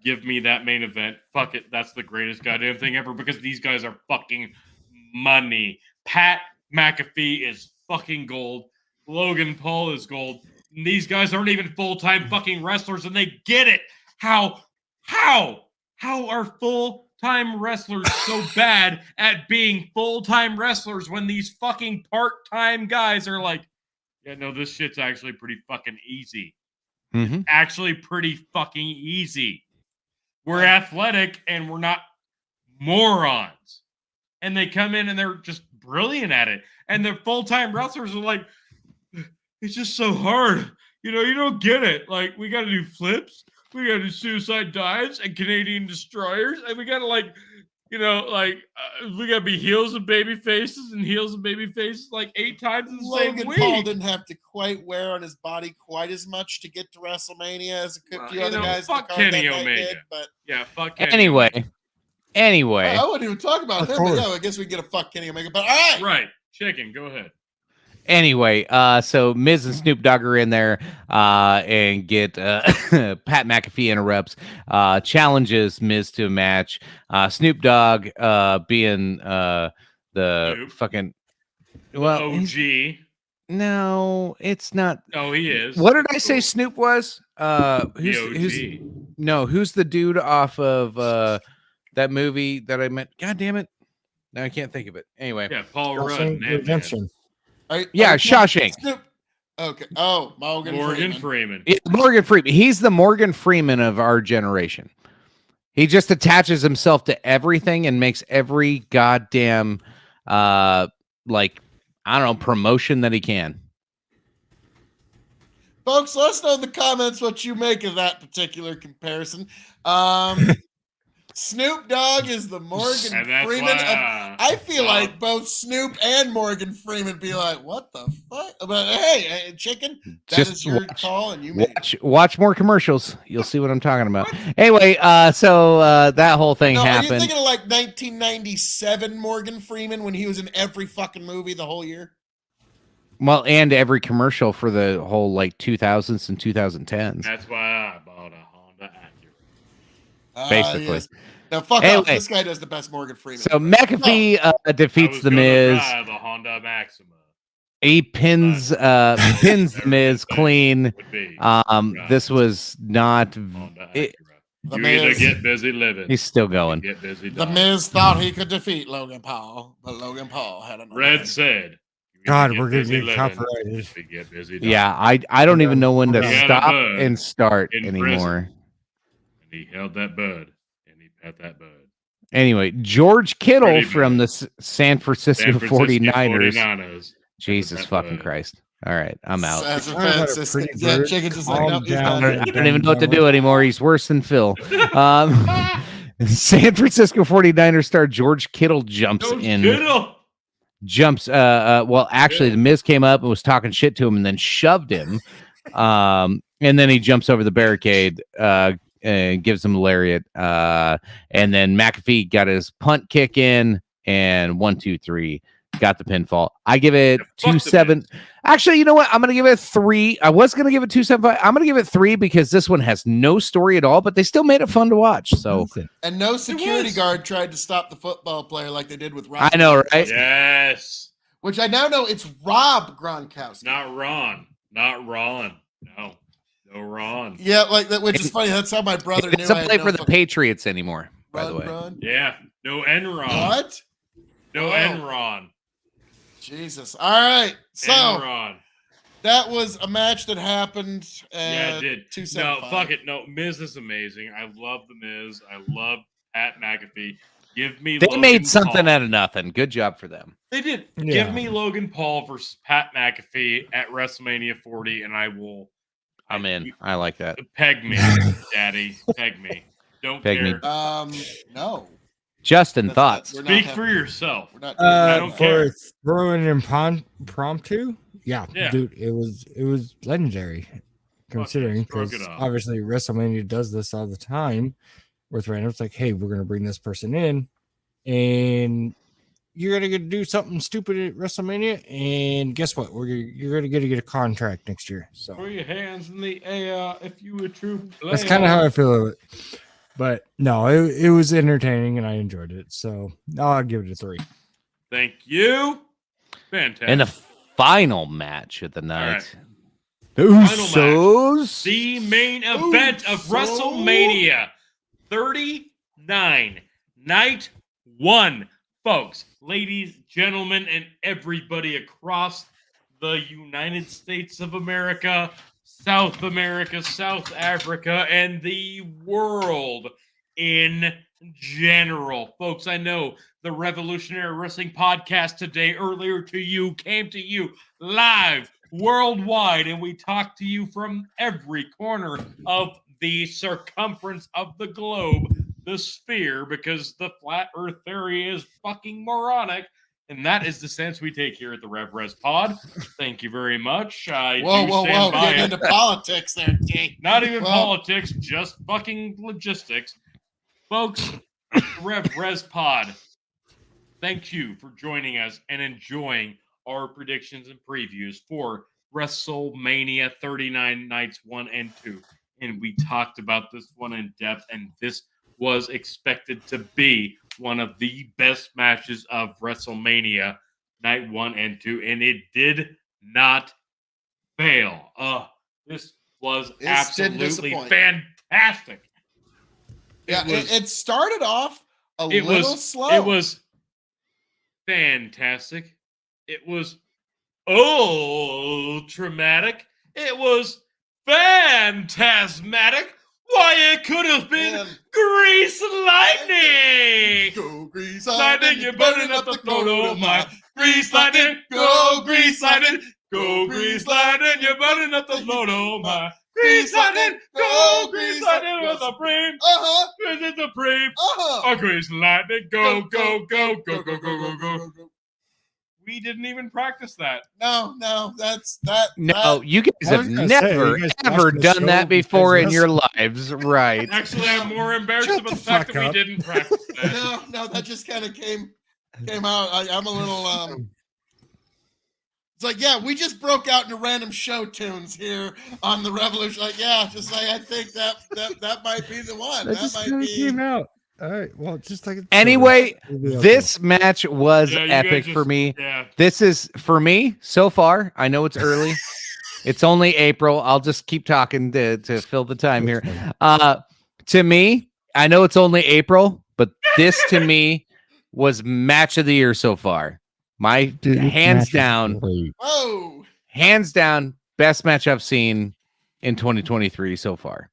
C: give me that main event. Fuck it. That's the greatest goddamn thing ever because these guys are fucking money. Pat McAfee is fucking gold. Logan Paul is gold. And these guys aren't even full-time fucking wrestlers and they get it. How are full-time wrestlers so bad at being full-time wrestlers when these fucking part-time guys are like, yeah, no, this shit's actually pretty fucking easy.
E: Mm-hmm.
C: Actually pretty fucking easy. We're athletic and we're not morons. And they come in and they're just brilliant at it. And the full-time wrestlers are like, it's just so hard. You know, you don't get it. Like, we got to do flips. We got to do suicide dives and Canadian destroyers. And we got to, like, you know, like, we got to be heels and baby faces and heels and baby faces like 8 times in the
B: Logan
C: same
B: Paul
C: week.
B: didn't have to quite wear on his body quite as much to get to WrestleMania as a few
C: You
B: other
C: know,
B: guys.
C: fuck
B: in the card
C: Kenny
B: that night
C: Omega.
B: did, but
C: Yeah, fuck Kenny
E: Anyway.
B: I wouldn't even talk about
D: Of
B: him. But
D: course.
B: yeah, I guess we can get a fuck Kenny Omega. But all right,
C: Right. Chicken, go ahead.
E: Anyway, so Miz and Snoop Dogg are in there and get Pat McAfee interrupts, challenges Miz to a match. Snoop Dogg being the
C: Snoop.
E: fucking he's-
C: OG.
E: no, it's not.
C: Oh, he is.
E: What did I say
C: Cool.
E: Snoop was? Who's the dude off of that movie that I meant? God damn it. No, I can't think of it. Anyway.
C: Yeah, Paul Rudd.
D: Shawshank
C: Man,
D: Redemption.
E: Yeah, Shawshank.
B: Snoop. Okay. Oh,
C: Morgan Freeman.
E: Yeah, Morgan Freeman. He's the Morgan Freeman of our generation. He just attaches himself to everything and makes every goddamn promotion that he can.
B: Folks, let us know in the comments what you make of that particular comparison. Snoop Dogg is the Morgan
C: And that's
B: Freeman.
C: why,
B: I feel like both Snoop and Morgan Freeman be like, "What the fuck?" But hey, Chicken, that is
E: Just
B: your
E: watch-
B: call, and you made it.
E: Watch more commercials. You'll see what I'm talking about. Anyway, so that whole thing
B: No, are you
E: happened.
B: thinking of like 1997 Morgan Freeman when he was in every fucking movie the whole year?
E: Well, and every commercial for the whole 2000s and 2010s.
C: That's why I bought a Honda Acura.
E: Basically.
B: Yes. Now, fuck off.
E: Anyway.
B: This guy does the best Morgan Freeman.
E: So McAfee
C: I
E: defeats
C: was
E: the
C: gonna
E: Miz.
C: drive a Honda Maxima.
E: He pins the Miz clean.
C: Would be
E: This was not.
C: Honda
E: it-
C: Acura.
B: The
C: You either
B: Miz.
C: get busy living.
E: He's still
C: or
E: going.
C: Get busy
B: The
C: dying.
B: Miz thought he could defeat Logan Paul, but Logan Paul had another.
C: Red said, "You
D: God,
C: get
D: we're gonna
C: busy
D: get
C: living.
D: copyrighted.
C: We get busy dying.
E: Yeah, I don't even know when to
D: He had
C: a
E: stop
C: bud
E: and start
C: in
E: anymore.
C: prison. And he held that bud, and he pet that bud.
E: Anyway, George Kittle
C: Pretty
E: from
C: bud.
E: the San Francisco 49ers.
C: 49ers.
E: Jesus
C: Pet that
E: fucking
C: bud.
E: Christ. All right, I'm out.
B: San
D: Talk about a
B: Francisco.
D: pretty
B: Yeah,
D: bird.
B: chicken just like,
D: Calm
B: nope, he's
D: down.
B: not.
E: I don't even know what to do anymore. He's worse than Phil. San Francisco 49ers star George Kittle jumps
C: George
E: in.
C: Kittle.
E: Well, actually, the Miz came up and was talking shit to him and then shoved him. And then he jumps over the barricade, and gives him a lariat. And then McAfee got his punt kick in, and 1, 2, 3 got the pinfall. I give it
C: Yeah,
E: 2-7. Actually, you know what? I'm gonna give it 3. I was gonna give it 2.75. I'm gonna give it 3 because this one has no story at all, but they still made it fun to watch. So
B: And no security
C: was.
B: guard tried to stop the football player like they did with Rob.
E: I know, right?
C: Yes.
B: Which I now know it's Rob Gronkowski.
C: Not Ron. Not Ron. No. No Ron.
B: Yeah, like that, which is funny. That's how my brother
E: He
B: knew.
E: doesn't
B: I had
E: play
B: no
E: for the
B: fucking-
E: Patriots anymore, by the
B: Run,
E: way.
B: run.
C: Yeah. No Enron.
B: What?
C: No
B: Oh.
C: Enron.
B: Jesus. All right. So
C: Enron.
B: that was a match that happened.
C: Yeah, it did. No,
B: 275.
C: fuck it. No, Miz is amazing. I love the Miz. I love Pat McAfee. Give me
E: They
C: Logan
E: made something
C: Paul.
E: out of nothing. Good job for them.
C: They did.
D: Yeah.
C: Give me Logan Paul versus Pat McAfee at WrestleMania 40, and I will.
E: I'm in. I like that.
C: Peg me, Daddy. Peg me. Don't
E: Peg me.
C: care.
B: No.
E: Justin,
B: That's
E: thoughts?
B: not-
C: Speak for yourself.
B: We're not doing
C: I
B: that.
C: don't
D: For
C: care.
D: throwing impromptu, yeah,
C: Yeah.
D: dude, it was legendary. Considering
C: stroke
D: because
C: it off.
D: obviously WrestleMania does this all the time with randoms, like, hey, we're gonna bring this person in, and you're gonna do something stupid at WrestleMania, and guess what? You're gonna get a contract next year. So
C: Throw your hands in the air if you a true player.
D: that's kind of how I feel of it. But no, it was entertaining and I enjoyed it. So I'll give it a 3.
C: Thank you. Fantastic.
E: And the final match of the night.
C: right.
E: The Usos.
C: The main event of WrestleMania 39, night 1. Folks, ladies, gentlemen, and everybody across the United States of America, South Africa, and the world in general. Folks, I know the Revolutionary Wrestling Podcast today, came to you live worldwide, and we talked to you from every corner of the circumference of the globe, the sphere, because the flat earth theory is fucking moronic. And that is the stance we take here at the RevRes Pod. Thank you very much.
B: Whoa.
C: By
B: Getting
C: it.
B: into politics there, Jake.
C: Not even
B: Well-
C: politics, just fucking logistics. Folks, RevRes Pod, thank you for joining us and enjoying our predictions and previews for WrestleMania 39 nights 1 and 2. And we talked about this one in depth, and this was expected to be one of the best matches of WrestleMania night 1 and 2, and it did not fail. This was
B: This didn't
C: absolutely
B: disappoint.
C: fantastic.
B: Yeah,
C: was-
B: it started off a
C: it
B: little
C: was
B: slow.
C: It was fantastic. It was traumatic. It was phantasmatic. Why, it could have been
B: Man.
C: Grease Lightning.
B: Go Grease
C: Lightning, you're burning up the photo, my Grease Lightning. Go Grease Lightning. Go Grease Lightning, you're burning up the photo, my Grease Lightning. Go Grease Lightning with a brave.
B: Uh-huh.
C: With a brave.
B: Uh-huh.
C: A Grease Lightning. Go, go, go, go, go, go, go, go. We didn't even practice that.
B: No, that's that.
E: No, you guys
D: I
E: have
D: was gonna say,
E: never,
D: you guys
E: ever
D: watched the
E: done
D: show
E: that
D: because
E: before in
D: that's-
E: your lives. Right.
C: Actually, I'm more embarrassed
D: Shut
C: about
D: the
C: the fact
D: fuck
C: that we
D: up.
C: didn't practice that.
B: No, that just kind of came out. I'm a little It's like, yeah, we just broke out into random show tunes here on the Revolution. Like, yeah, just like I think that might be the one.
D: That
B: That
D: just
B: might
D: kind of
B: be.
D: came out. All right. Well, just like
E: Anyway,
D: It'll be okay.
E: this match was
C: Yeah, you
E: epic
C: guys
E: for
C: just-
E: me.
C: Yeah.
E: This is for me so far. I know it's early. It's only April. I'll just keep talking to fill the time here. To me, I know it's only April, but this to me was match of the year so far. Hands down,
B: Whoa.
E: hands down, best match I've seen in 2023 so far.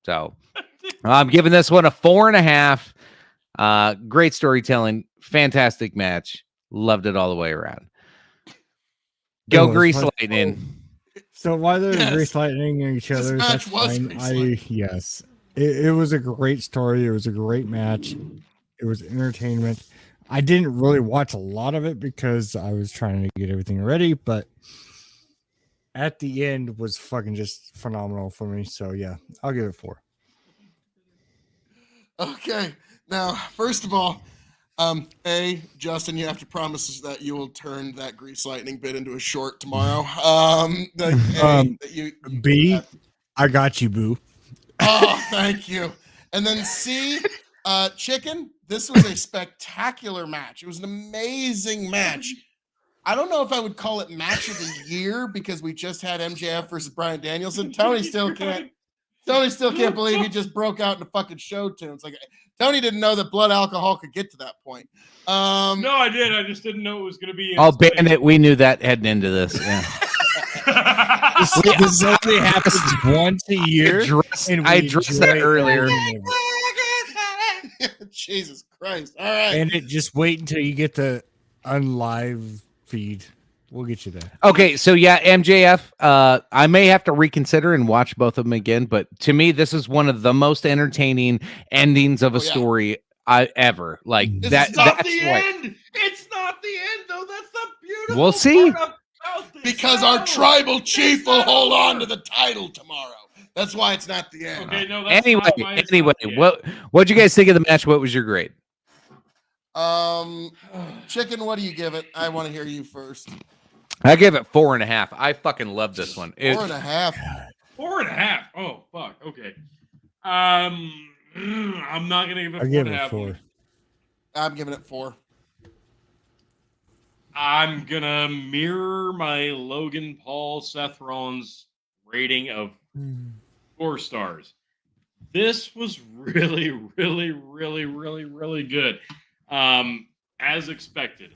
E: So I'm giving this one a 4.5. Great storytelling, fantastic match. Loved it all the way around. Go Grease Lightning.
D: So while they're
B: Yes.
D: Grease Lightning each
B: This
D: other,
B: match
D: that's
B: was
D: fine.
B: Grease Lightning.
D: Yes, it was a great story. It was a great match. It was entertainment. I didn't really watch a lot of it because I was trying to get everything ready, but at the end was fucking just phenomenal for me. So yeah, I'll give it 4.
B: Okay. Now, first of all, Justin, you have to promise us that you will turn that Grease Lightning bit into a short tomorrow.
D: B, I got you, boo.
B: Oh, thank you. And then C, Chicken, this was a spectacular match. It was an amazing match. I don't know if I would call it match of the year because we just had MJF versus Bryan Danielson. Tony still can't believe he just broke out into fucking show tunes. Like Tony didn't know that blood alcohol could get to that point.
C: No, I did. I just didn't know it was going to be.
E: Oh, Bandit, we knew that heading into this. Yeah.
D: This only happens once a year.
E: I addressed that earlier.
B: Jesus Christ. All right.
D: And it just wait until you get the unlive feed. We'll get you there.
E: Okay, so yeah, MJF, I may have to reconsider and watch both of them again, but to me, this is one of the most entertaining endings of a story I ever. Like
C: It's
E: that.
C: not
E: That's
C: the
E: why.
C: end. It's not the end, though. That's the beautiful.
E: We'll see.
C: part about this.
B: Because our
C: No,
B: tribal chief
C: it's
B: will
C: not
B: hold on
C: over.
B: to the title tomorrow. That's why it's not the end.
C: Okay, no, that's
E: Anyway,
C: not why it's not the end.
E: what'd you guys think of the match? What was your grade?
B: Chicken, what do you give it? I want to hear you first.
E: I give it 4.5. I fucking love this one.
B: 4.5.
C: 4.5. Oh fuck. Okay. I'm not gonna give it
D: I give it
C: 4.5.
D: 4.
B: I'm giving it 4.
C: I'm gonna mirror my Logan Paul Seth Rollins rating of 4 stars. This was really, really, really, really, really good. As expected.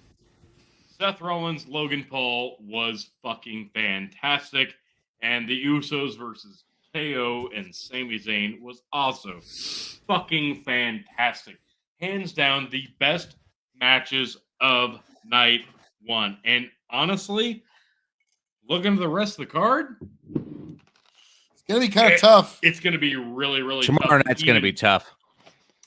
C: Seth Rollins, Logan Paul was fucking fantastic. And the Usos versus KO and Sami Zayn was also fucking fantastic. Hands down, the best matches of night 1. And honestly, looking at the rest of the card,
B: It's going to be kind of tough.
C: it's going to be really, really
E: Tomorrow
C: tough.
E: night's going to be tough.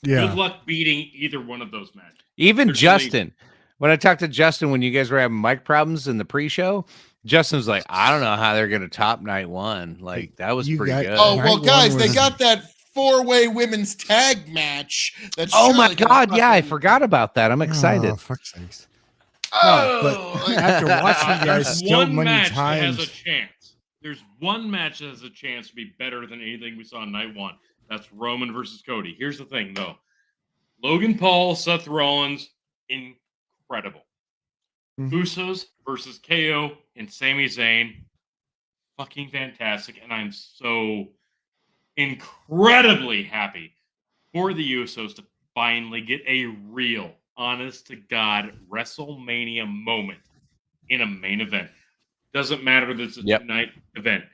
D: Yeah.
C: Good luck beating either one of those matches.
E: Even
C: There's
E: Justin, when I talked to Justin when you guys were having mic problems in the pre-show, Justin was like, I don't know how they're going to top night 1. Like, that was
D: You
E: pretty
D: got-
E: good.
B: Oh,
D: Night
B: well, guys,
D: one
B: they
D: was-
B: got that 4-way women's tag match. That's
E: Oh my
B: surely gonna
E: God. Yeah, I
B: fucking-
E: forgot about that. I'm excited.
D: Oh, fuck's sakes.
B: Oh,
D: But after watching you guys
C: There's
D: so
C: one
D: many
C: match that has a
D: times,
C: chance. There's one match that has a chance to be better than anything we saw in night 1. That's Roman versus Cody. Here's the thing, though. Logan Paul, Seth Rollins, incredible.
D: Mhm.
C: Usos versus KO and Sami Zayn, fucking fantastic. And I'm so incredibly happy for the Usos to finally get a real, honest to God WrestleMania moment in a main event. Doesn't matter that it's a two-night event.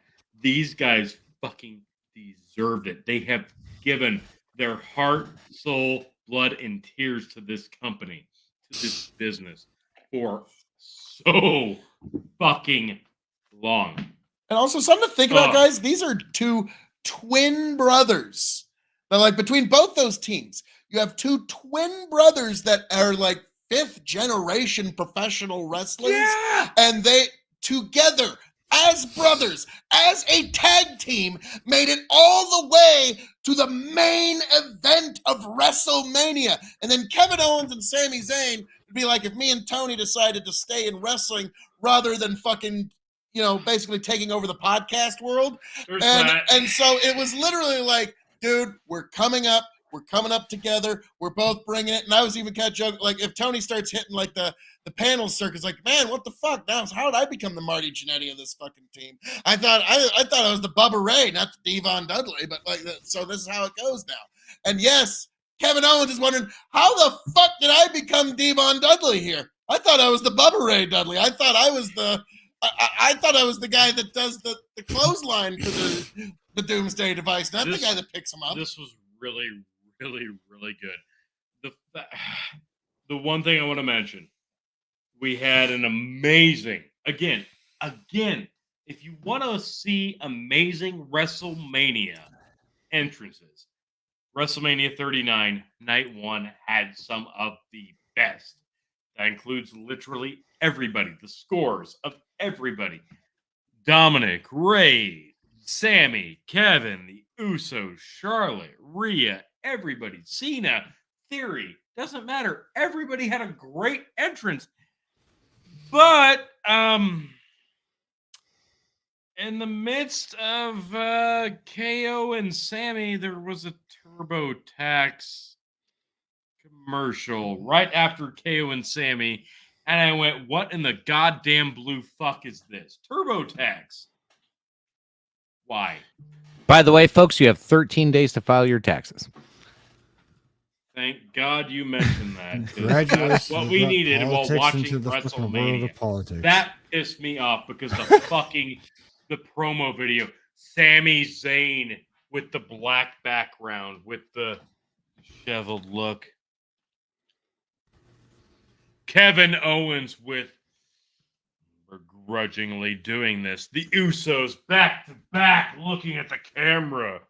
C: These guys fucking deserved it. They have given their heart, soul, blood, and tears to this company, to this business for so fucking long.
B: And also something to think about, guys. These are 2 twin brothers. Now, like between both those teams, you have 2 twin brothers that are like 5th generation professional wrestlers.
C: Yeah!
B: And they together as brothers, as a tag team, made it all the way to the main event of WrestleMania. And then Kevin Owens and Sami Zayn would be like if me and Tony decided to stay in wrestling rather than fucking, basically taking over the podcast world.
C: There's
B: And
C: that.
B: and so it was literally like, dude, we're coming up together. We're both bringing it. And I was even kind of joking, like if Tony starts hitting like the panel circuits, like, man, what the fuck? Now, how did I become the Marty Jannetty of this fucking team? I thought I was the Bubba Ray, not the Devon Dudley, but so this is how it goes now. And yes, Kevin Owens is wondering, how the fuck did I become Devon Dudley here? I thought I was the Bubba Ray Dudley. I thought I was the guy that does the clothesline for the Doomsday device, not the guy that picks him up.
C: This was really, really, really good. The one thing I want to mention, we had an amazing, again, if you want to see amazing WrestleMania entrances, WrestleMania 39, Night 1 had some of the best. That includes literally everybody, the scores of everybody. Dominic, Ray, Sammy, Kevin, the Usos, Charlotte, Rhea, everybody, Cena, Theory, doesn't matter. Everybody had a great entrance. But in the midst of KO and Sammy, there was a TurboTax commercial right after KO and Sammy, and I went, what in the goddamn blue fuck is this? TurboTax. Why?
E: By the way, folks, you have 13 days to file your taxes.
C: Thank God you mentioned that. 'cause
D: Congratulations.
C: That's what we needed while
D: Politics
C: watching
D: into the fucking world
C: WrestleMania.
D: of politics.
C: That pissed me off because the promo video, Sami Zayn with the black background, with the disheveled look. Kevin Owens with begrudgingly doing this. The Usos back to back looking at the camera.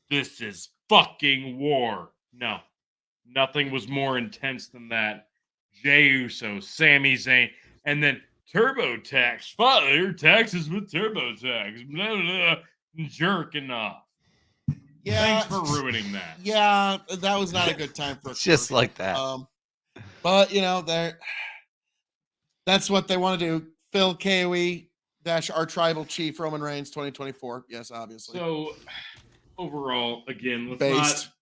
C: This is fucking war. No, nothing was more intense than that. Jey Uso, Sami Zayn, and then TurboTax. File your taxes with TurboTax. Blah, blah, blah, jerking off.
B: Yeah,
C: Thanks for ruining that.
B: Yeah, that was not a good time for a
E: Just
B: commercial.
E: like that.
B: But that's what they want to do. Phil KOE - our tribal chief Roman Reigns 2024. Yes, obviously.
C: So overall, again,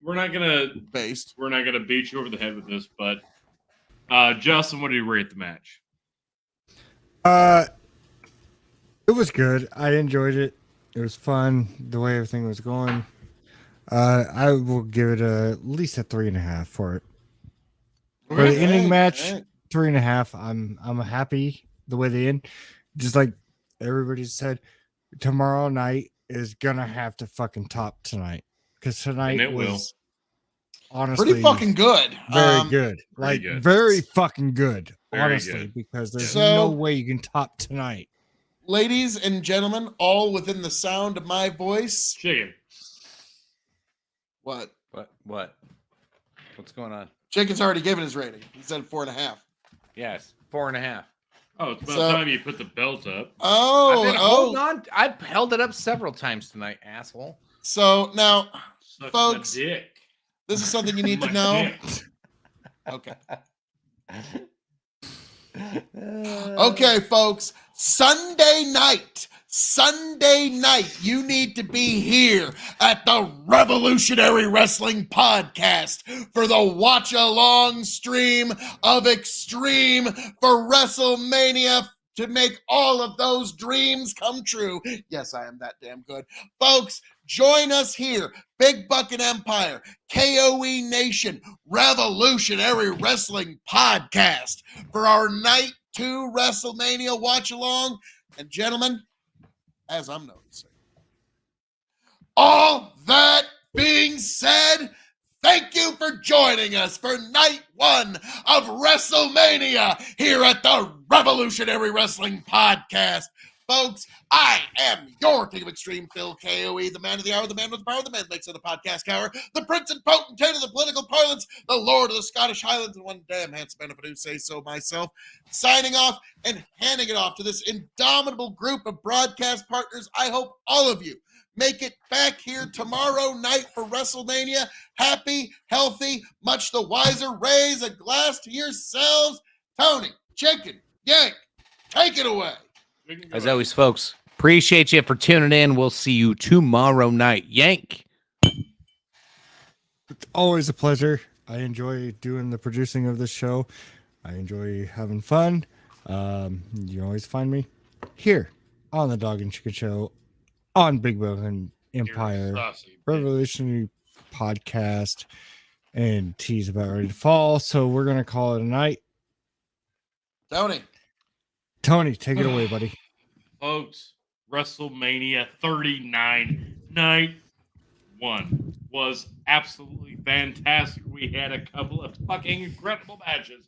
C: we're not gonna beat you over the head with this, but Justin, what do you rate the match?
D: It was good. I enjoyed it. It was fun the way everything was going. I will give it at least a 3.5 for it. For the ending match, 3.5. I'm happy the way they end. Just like everybody said, tomorrow night is gonna have to fucking top tonight, because tonight was honestly
B: pretty fucking good.
D: Very good. Like
C: good.
D: very fucking good.
C: Very
D: Honestly,
C: good.
D: because there's no way you can top tonight.
B: Ladies and gentlemen, all within the sound of my voice.
C: Chicken.
B: What?
E: What's going on?
B: Chicken's already given his rating. He said 4.5.
E: Yes, 4.5.
C: Oh, it's about time you put the belt up.
E: Hold on. I've held it up several times tonight, asshole.
B: So now,
C: Suck
B: folks,
C: my dick.
B: this is something you need to
C: My
B: know.
C: dick.
B: Okay. Okay, folks. Sunday night, you need to be here at the Revolutionary Wrestling Podcast for the watch-along stream of Extreme for WrestleMania to make all of those dreams come true. Yes, I am that damn good. Folks, join us here. Big Bucket Empire, KOE Nation, Revolutionary Wrestling Podcast for our Night 2 WrestleMania watch-along. And gentlemen, as I'm noticing, all that being said, thank you for joining us for Night 1 of WrestleMania here at the Revolutionary Wrestling Podcast. Folks, I am your King of Extreme, Phil KOE, the man of the hour, the man with the power, the man makes of the podcast cower, the prince and potentate of the political parlance, the lord of the Scottish Highlands, and one damn handsome man, if I do say so myself, signing off and handing it off to this indomitable group of broadcast partners. I hope all of you make it back here tomorrow night for WrestleMania. Happy, healthy, much the wiser. Raise a glass to yourselves. Tony, Chicken, Yank, take it away.
E: As always, folks, appreciate you for tuning in. We'll see you tomorrow night. Yank.
D: It's always a pleasure. I enjoy doing the producing of this show. I enjoy having fun. You always find me here on the Dog and Chicken Show on Big Building Empire Revolutionary Podcast, and tea's about ready to fall, so we're gonna call it a night. Tony, take it away, buddy.
C: Folks, WrestleMania 39 Night 1 was absolutely fantastic. We had a couple of fucking incredible matches.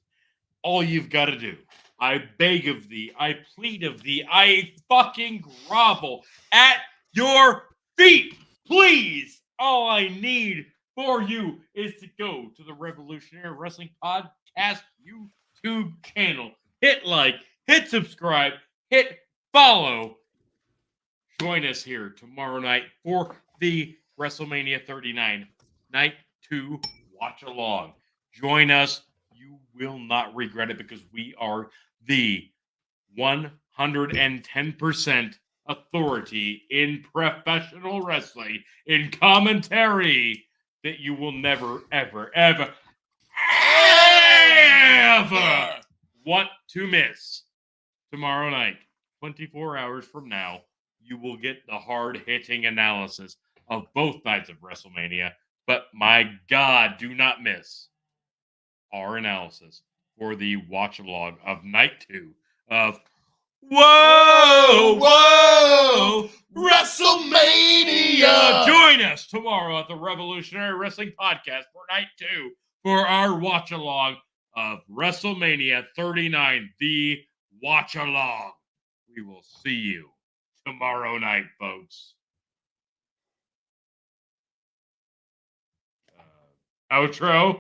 C: All you've got to do, I beg of thee, I plead of thee, I fucking grovel at your feet. Please, all I need for you is to go to the Revolutionary Wrestling Podcast YouTube channel. Hit like, hit subscribe, hit follow. Join us here tomorrow night for the WrestleMania 39 Night 2 watch along. Join us. You will not regret it because we are the 110% authority in professional wrestling, in commentary that you will never, ever, ever, ever want to miss. Tomorrow night, 24 hours from now, you will get the hard-hitting analysis of both nights of WrestleMania. But my God, do not miss our analysis for the watch-along of Night 2 of Whoa,
B: WrestleMania!
C: Join us tomorrow at the Revolutionary Wrestling Podcast for Night 2 for our watch-along of WrestleMania 39, the watch-along. We will see you tomorrow night, folks. Outro.